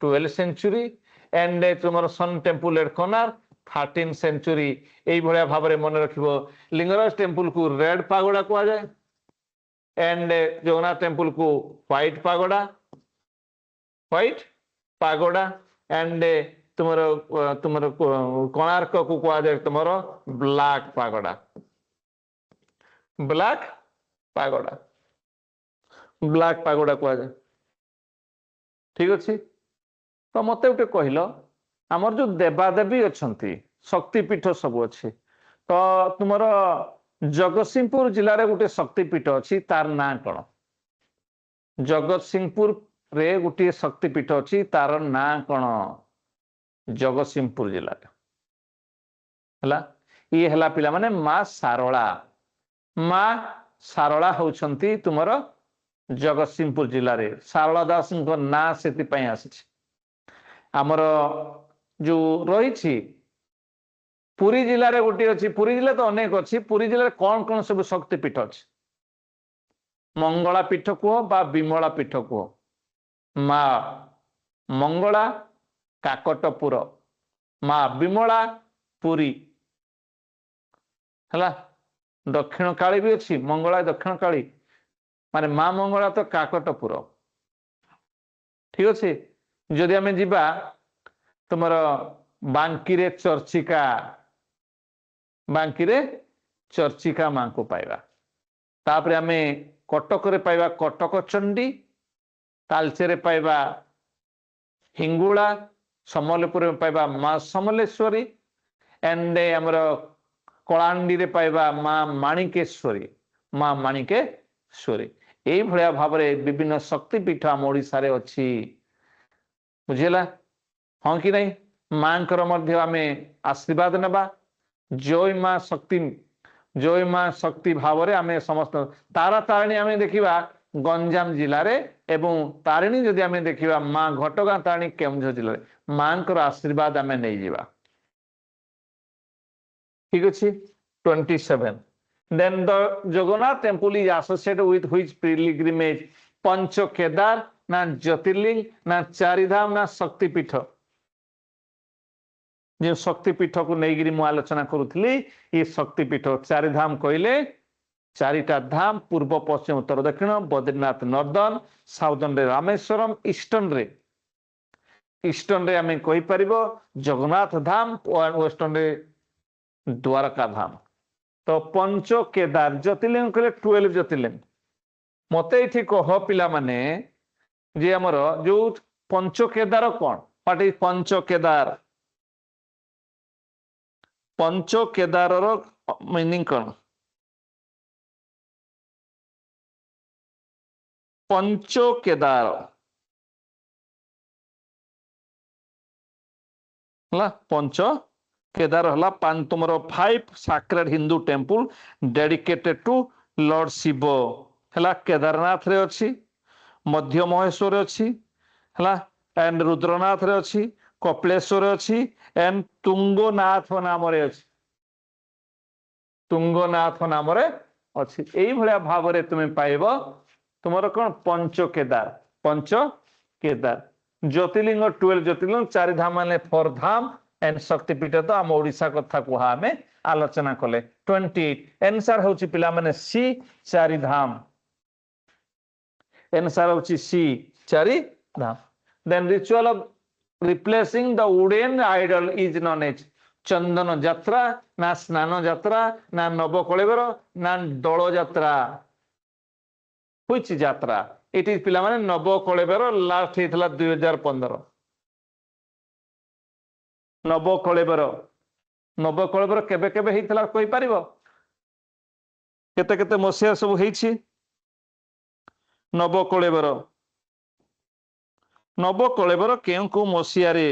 12 century and तुमर sun temple at Konark 13 century. यही भाया भाव में मन रखिबो। लिंगराज टेम्पल को रेड पागोड़ा कहा जाए एंड जगन्नाथ टेम्पल को white pagoda, white pagoda and तुमर तुमर कोणार्क को कहा जाए तुमर black pagoda, black pagoda, black pagoda कहा जाए। ठीक अच्छे, तो मत गोटे कहल आमर जो देवादेवी अच्छा शक्तिपीठ सब अच्छे, तो तुमर जगतसिंहपुर जिले में गोटे शक्तिपीठ अच्छी तार ना कौन? जगतसिंहपुर रे गोटे शक्तिपीठ अच्छी तार ना कौन? जगतसिंहपुर जिला है ये है पिला माने माँ सारला। माँ सारला होउछंती तुमर जगतसिंहपुर जिले में। सारला दास ना से आमर जो रही पुरी जिले में गोटे अच्छी, पुरी जिले तो अनेक अच्छी, पुरी जिले में कौन कौन सब शक्तिपीठ अच्छी? मंगला पीठ कह बा विमला पीठ कह। माँ मंगला काकटपुर, माँ विमला पुरी है। दक्षिण काली भी अच्छी, मंगला दक्षिण काली माने माँ मंगला तो काकटपुर। ठीक अच्छे, जदि आम जा तुमर बांकी रे चर्चिका, बांकी रे चर्चिका माँ को पाइबा। तापरे आमे कटक रे पाइबा कटक चंडी, तालचेरे पाइबा हिंगुला, समलेपुर में पाइबा माँ समलेश्वरी एंड हमर कलांडी रे पाइबा माँ माणिकेश्वरी, माँ माणिकेश्वरी। यही भाया भाव में विभिन्न शक्तिपीठ आम ओडिशा रे अच्छी, बुझेला? हाँ कि नहीं? माँ आम आशीर्वाद नबा। जय माँ शक्ति, जय माँ शक्ति भाव में आम समस्त। तारा तारिणी आम देखा गंजाम जिले में, एवं तारिणी जदि आम देखा माँ घटगाँ तारिणी केउंझर जिले में। माँ को आशीर्वाद आम नहीं जावा। ठीक अच्छे, 27 then the Jagannath temple is associated with which pilgrimage? Panch Kedar ना ज्योतिर्लिंग ना चारिधाम ना शक्तिपीठ? जो शक्तिपीठ को नहीं मु आलोचना करूली ये शक्तिपीठ चारिधाम कहले चारिटा धाम पूर्व पश्चिम उत्तर दक्षिण बद्रीनाथ नॉर्दर्न साउदर्न रे रामेश्वरम ईस्टर्न रे आम कहीपर जगन्नाथ धाम वेस्टर्न रे द्वारका धाम। तो पंच केदार ज्योतिर्लिंग कहले 12 ज्योतिर्लिंग मत ये कह पिला माने जे हमर जो पंच केदार कौन what is Panch Kedar Panch Kedar meaning कौन पंच केदार पंच केदार हला तुमर 5 sacred Hindu temple dedicated to lord Shiva हला केदारनाथ रे अछि मध्य महेश्वर अछि हला एंड रुद्रनाथ रे अछि कपिलेश्वर अछि एंड तुंगनाथ नाम रे अछि तुंगनाथ नाम रे अछि एई भलिया भाव रे तुमे पाइबो तुमर कोन पंच केदार ज्योतिर्लिंग 12 ज्योतिर्लिंग चारि धाम माने 4 धाम एंड शक्तिपीठ तो आम ओडिशा कथा को आमे आलोचना कले 28 आंसर होची पिला माने सी चारि धाम आंसर होची C Char Dham then ritual of replacing the wooden idol is known as Chandan Yatra ना स्नान यात्रा ना नवकलेवर ना दल यात्रा व्हिच यात्रा इट इज पिला माने नवकलेवर लास्ट हेतला 2015 नवकलेवर केबे केबे हेतला कोइ परिबो केते केते मसिया सब हेछि नवकलेवर केउ को मसिया रे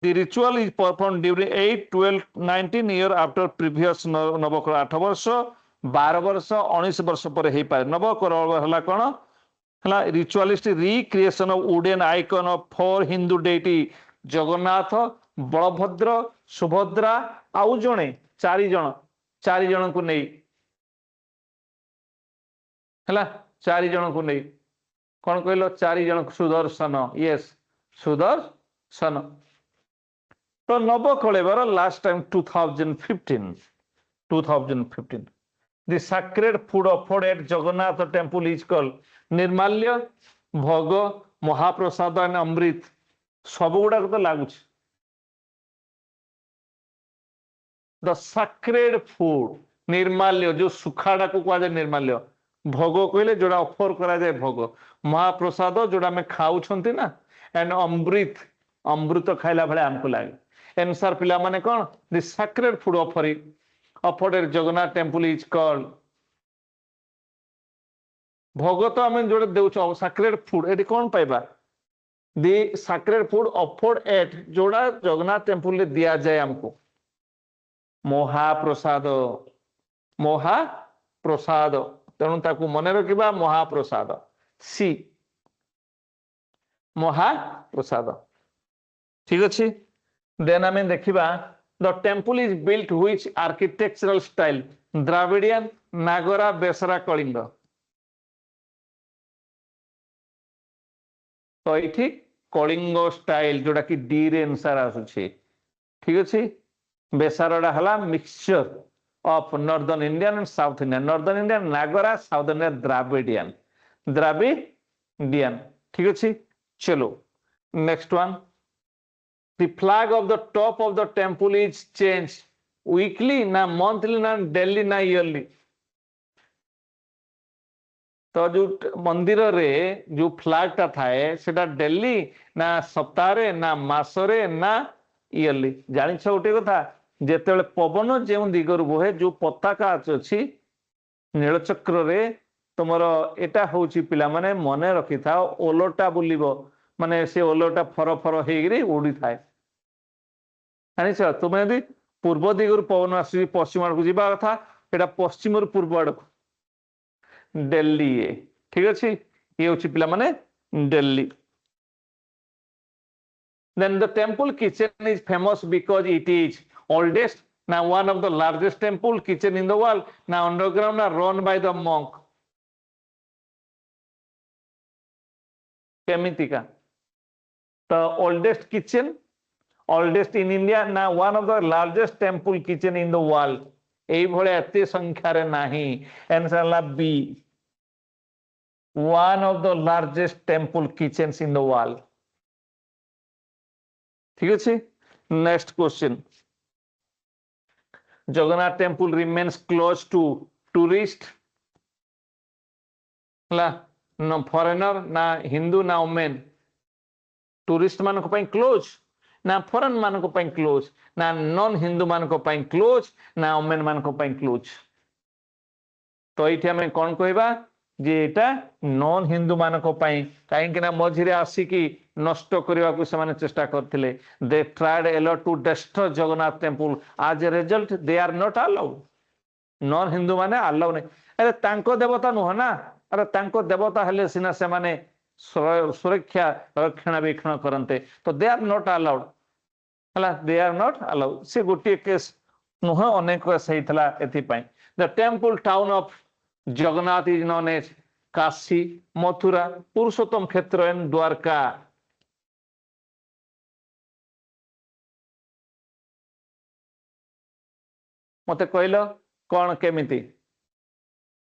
The ritual is performed during 8, 12, 19 year after previous नवकलेवर 8 वर्ष 12 वर्ष 19 वर्ष पर हे पारे नवकलेवर हला कोन हला ritualistic recreation of wooden icon of 4 Hindu deity Jagannath Balabhadra Subhadra आउ जणे 4 जण को नहीं हला 4 जण को नहीं कौन कहलो 4 जण सुदर्शन यस सुदर्शन तो नवकलेवर last time 2015 the sacred food offered at Jagannath temple is called निर्माल्य भोग महाप्रसाद एंड अमृत सब गुड़ा तो लगुच द सैक्रेड फूड निर्माल्य जो सुखाड़ा को कहा जाए निर्माल्य भोग कहले जोड़ा ऑफर करा जाए भोग महाप्रसाद जोड़ा में खाऊ ना एंड अमृत खाइला भाई आमको लगे आंसर पिला माने कौन the sacred food offered at Jagannath temple is called भोग तो आम जो देउछ सैक्रेड फूड एटी कौन पाइबा the sacred food offered at जोड़ा जगन्नाथ टेम्पल रे दिया जाए हमको महाप्रसाद तेणु ताकू मन रखा महाप्रसाद सी महाप्रसाद ठीक अच्छे देन आम देखा the temple is built which architectural style Dravidian Nagara Vesara Kalinga तो ये कलिंग स्टाइल जोड़ा कि डी रे आंसर आसुछे ठीक अच्छे बेसारडा हला mixture of northern Indian and south Indian northern Indian Nagara south Indian Dravidian ठीक अच्छे चलो next one the flag of the top of the temple is changed weekly ना monthly ना daily ना yearly तो जो मंदिर रे जो फ्लैग टा थाए सेटा डेली ना सप्ताह रे ना मास रे ना इयरली जानि छ उठे कथा जेतेबेले पवन जेउ दिगर बोहे जो पताका अछि नीलचक्र रे तुमरो एटा होउची पिला माने मने रखि थाओ ओलोटा बुलिबो माने से ओलोटा फर फर हेगिरी उड़ी थाए जानि छ तुमे यदि पूर्व दिगर पवन आसी पश्चिम आड़ को जीवा कथा एटा पश्चिम रु पूर्व आड़ दिल्ली ठीक अच्छे ये हूँ पिला माने Delhi then the temple kitchen is famous because it is oldest now one of the largest temple kitchen in the world now underground are run by the monk केमितिका The oldest kitchen, oldest in India, na one of the largest temple kitchen in the world. এই ভলে এতে সংখ্যারে নাহি। Answer হলা B, one of the largest temple kitchens in the world. ঠিক আছে, next question. Jagannath temple remains closed to tourist, ହେଲା ନା foreigner ନା ହିନ୍ଦୁ ନା women? ଟୁରିଷ୍ଟ ମାନଙ୍କ ପାଇଁ କ୍ଲୋଜ୍ ନା ଫରେନ୍ ମାନଙ୍କ ପାଇଁ କ୍ଲୋଜ୍ ନା ନନ୍ ହିନ୍ଦୁ ମାନଙ୍କ ପାଇଁ କ୍ଲୋଜ୍ ନା ଓମେନ୍ ମାନଙ୍କ ପାଇଁ କ୍ଲୋଜ୍? ତ ଏଇଠି ଆମେ କଣ କହିବା ଯେ ଏଇଟା ନନ୍ ହିନ୍ଦୁ ମାନଙ୍କ ପାଇଁ, କାହିଁକି ନା ମଝିରେ ଆସିକି ନଷ୍ଟ କରିବାକୁ ସେମାନେ ଚେଷ୍ଟା କରିଥିଲେ। They tried a lot to destroy Jagannath temple, as a result they are not allowed. Non Hindu ମାନେ ଆଲାଉ ନାହିଁ। ଆରେ ତାଙ୍କ ଦେବତା ନୁହଁ ନା, ଆରେ ତାଙ୍କ ଦେବତା ହେଲେ ସିନା ସେମାନେ ସୁରକ୍ଷା ରକ୍ଷଣାବେକ୍ଷଣ କରନ୍ତେ। ତ ଦେ ଆର୍ ନଟ୍ ଆଲାଉଡ୍, ହେଲା, ଦେ ଆର୍ ନଟ୍ ଆଲାଉଡ୍। ସେ ଗୋଟିଏ କେସ୍ ନୁହଁ, ଅନେକ କେସ୍ ହେଇଥିଲା ଏଥିପାଇଁ। The temple town of Jagannath is known as Kashi, Mathura, Purushottam Kshetra and Dwarka. ମତେ କହିଲ କଣ କେମିତି?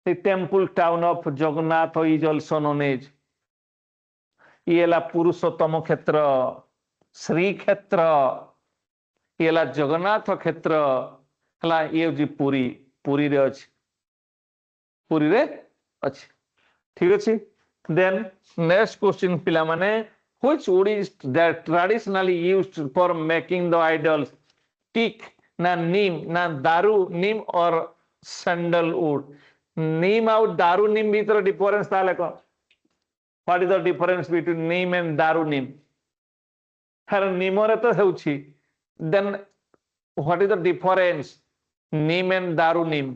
The temple town of Jagannath is also known as, ये ହେଲା ପୁରୁଷୋତ୍ତମ କ୍ଷେତ୍ର, ଶ୍ରୀ କ୍ଷେତ୍ର, ये ହେଲା ଜଗନ୍ନାଥ କ୍ଷେତ୍ର, ହେଲା ଇଏ ହଉଛି ପୁରୀ, ପୁରୀରେ ଅଛି, ପୁରୀରେ ଅଛି। ଠିକ ଅଛି, then next question ପିଲାମାନେ, which wood is that traditionally used for making the idols? Teak ନା ନିମ୍ ନା ଦାରୁ ନିମ୍ or sandalwood? ନିମ୍ ଆଉ ଦାରୁ ନିମ୍ ଭିତରେ ଡିଫରେନ୍ସ ତାହେଲେ କଣ? What is the difference between neem and daru neem? Her nimore to ହେଉଛି, then what is the difference neem and daru neem?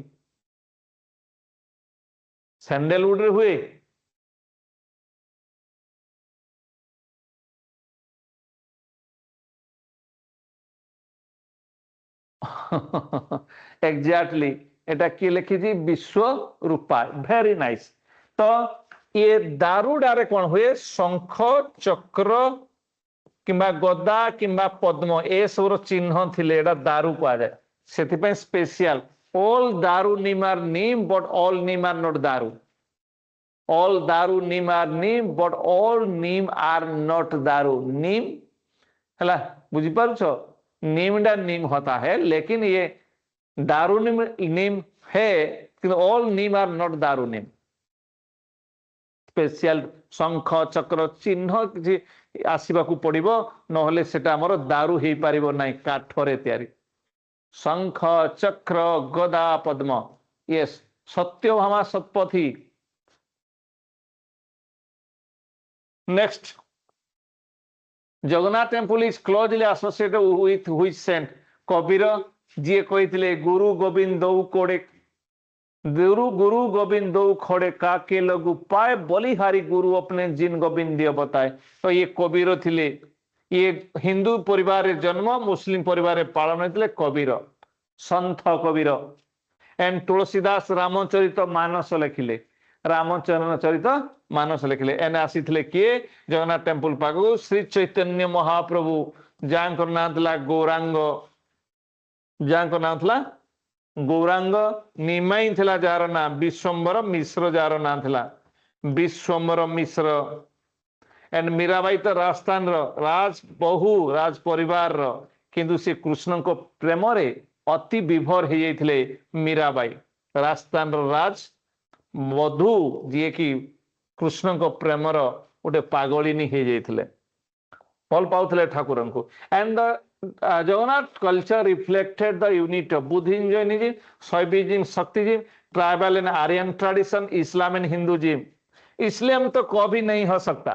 sandalwood ରେ ହୁଏ, exactly, এটা কি লিখিছি? বিশ্বরূপা, very nice। তো ये ଦାରୁଡାରେ କଣ ହୁଏ? ଶଙ୍ଖ, ଚକ୍ର କିମ୍ବା ଗଦା କିମ୍ବା ପଦ୍ମ ଏସବୁର ଚିହ୍ନ ଥିଲେ ଏଟା ଦାରୁ କୁହାଯାଏ। ସେଥିପାଇଁ special, all daru neem are neem but all neem are not daru, all daru neem are neem but all neem are not daru। neem ହେଲା, ବୁଝିପାରୁଛ? नीमडा नीम होता है लेकिन ये दारू नीम है, किंतु ऑल नीम आर नॉट दारू नीम। स्पेशल शंख चक्र चिन्ह किसी आसवाक पड़ो, नहले सेटा हमर दारू हो पारिबो नाही, काठरे तैयारी। शंख चक्र गदा पद्म, yes, Satyabhama Satapathy. Next, Jagannath temple is closely associated with which saint? Kabir ji कहते गुरु गोविंद कोड़े, गुरु गोविंद खोड़े काके लगु पाए, बलिहारी गुरु अपने जिन गोविंद बताए। तो ये कबीर थिले, ये हिंदू परिवार जन्म, मुस्लिम परिवार पालन होते कबीर, संत कबीर। एंड तुलसीदास रामचरित मानस लिखिले, रामचरित मानस लिखिले। एने आसी किए जगन्नाथ टेम्पल पाखु? श्री चैतन्य महाप्रभु, जहाँकर नाम था गौरांग, जहाँकर नाम था गौरांग। निमाई थिला जार ना विश्वम्बर मिश्र, जार ना थिला विश्वम्बर मिश्र। एंड मीराबाई तो राजस्थान राज बहु, राज परिवार, किंतु से कृष्ण को प्रेम रे अति विभोर हो जाइथिले। मीराबाई राजस्थान राज मधु, जी कि कृष्ण को प्रेमर गोटे पागलिनी हो जाइथिले, भल पाउथिले ठाकुर को। And the Jagannath culture reflected the unit of Buddhism, Jainism, Shaivism, Shaktism, tribal and Aryan tradition, Islam and Hinduism. इस्लाम तो कभी नहीं हो सकता,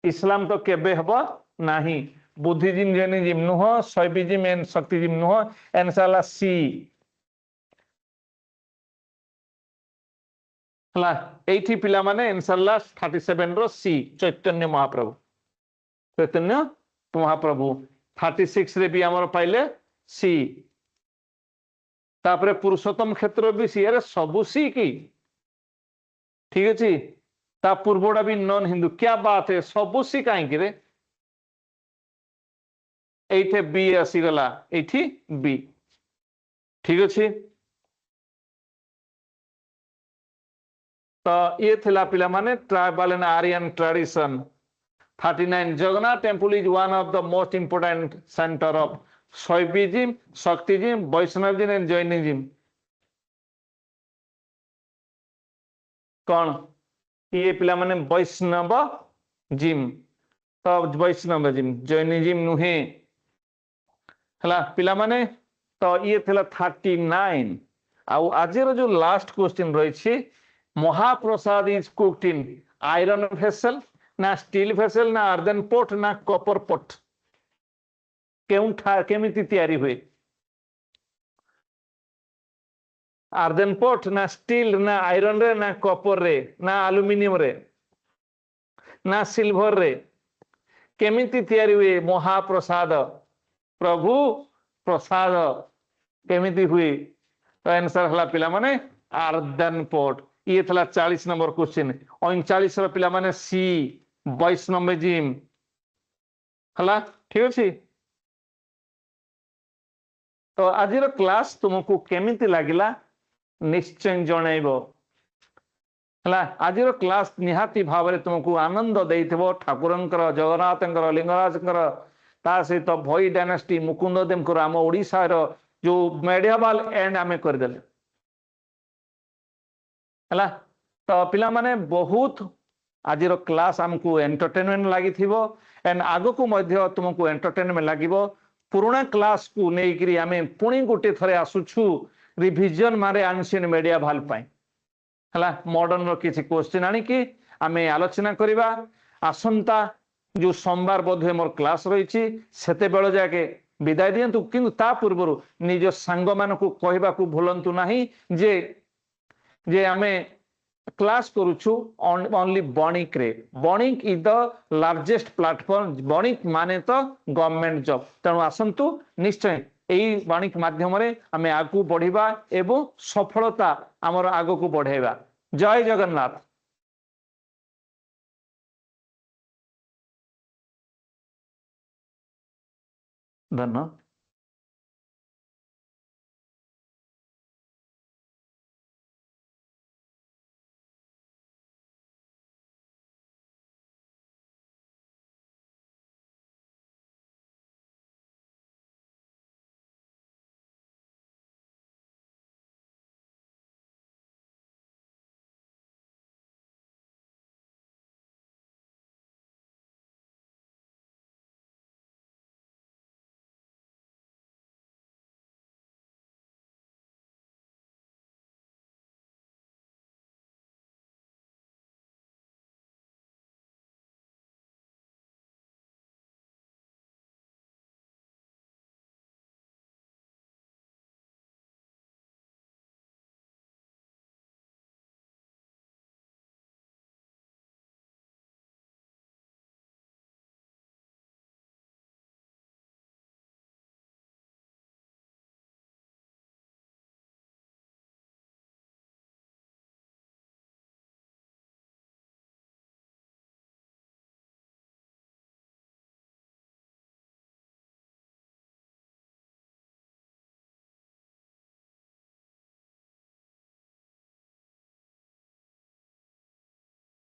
इस्लाम तो केबे हबो नाही। बुद्धिज्म जैनिज्म नुह, शैविज्म एंड शक्तिज्म नुह। आंसर ला सी, हला 80 पिला माने आंसर ला 37 रो सी, चैतन्य महाप्रभु, चैतन्य महाप्रभु। 36 रे भी हमर पाइले सी, तापरे पुरुषोत्तम क्षेत्र भी सी। अरे सबु सी की, ठीक अछि। ता पूर्वटा भी नॉन हिंदू। क्या बात है, सबु सी कहीं रे एठे बी आसीगला, एठी बी। ठीक अच्छे। तो ये थिला पिला माने tribal and Aryan tradition. 39 Jagannath temple is one of the most important center of Shaivism, Shaktism, Vaishnavism and Jainism. कौन ये पिला माने वैष्णव जिम, तो वैष्णव जिम जैनिज्म नुहे हला पिला माने। तो ये थिला 39। आउ आज जो लास्ट क्वेश्चन रही, महाप्रसाद is cooked in iron vessel ना स्टील वेसल ना अर्दन पोट ना कॉपर पोट, केमिति तैयारी हुए? अर्दन पोट ना स्टील ना आयरन रे ना कॉपर रे ना एल्युमिनियम रे ना सिल्वर रे, केमिति तैयारी हुए महाप्रसाद? प्रभु प्रसाद केमिति हुए? तो आंसर हला पिला माने अर्दन पोट। ये थला 40 नंबर क्वेश्चन। 39 पिला माने सी वैष्णविज्म हला। ठीक अच्छे। तो आज क्लास तुमको केमिति लागिला निश्चय जनइबो हला। आज क्लास निहाती भाव में तुमको आनंद देइथिबो। ठाकुरंकर, जगन्नाथंकर, लिंगराजंकर, ता सहित भई डायनेस्टी मुकुंद देवकर आम ओडिशा रो जो मेडिएवल एंड आमे कर देले हला। तो पिला माने बहुत आज क्लास आमको एंटरटेनमेंट लगी थिबो एंड आगो को मध्य तुमको एंटरटेनमेंट लागिबो। पुराना क्लास को नेकरी आमे पुणी गोटे थरे आसुछु रिविजन मारे एंशिएंट मेडिएवल पाई हला। मॉडर्न रो किछि क्वेश्चन आनी कि आमे आलोचना करिबा। आसंता जो सोमवार बोधे मोर क्लास रही सेते बेल जाके विदाय दियंतु, किंतु ता पूर्व निज सांग मानकु कहबा को भूलंतु नाही जे जे आमे क्लास करूछु ओनली बणिक रे। बणिक इज द लार्जेस्ट प्लेटफॉर्म। बणिक माने तो गवर्नमेंट जॉब। तेणु आसंतु निश्चय यही बणिक माध्यम रे आमे आगु बढ़िबा एवं सफलता आमर आगु को बढ़ाइबा। जय जगन्नाथ। धन्यवाद।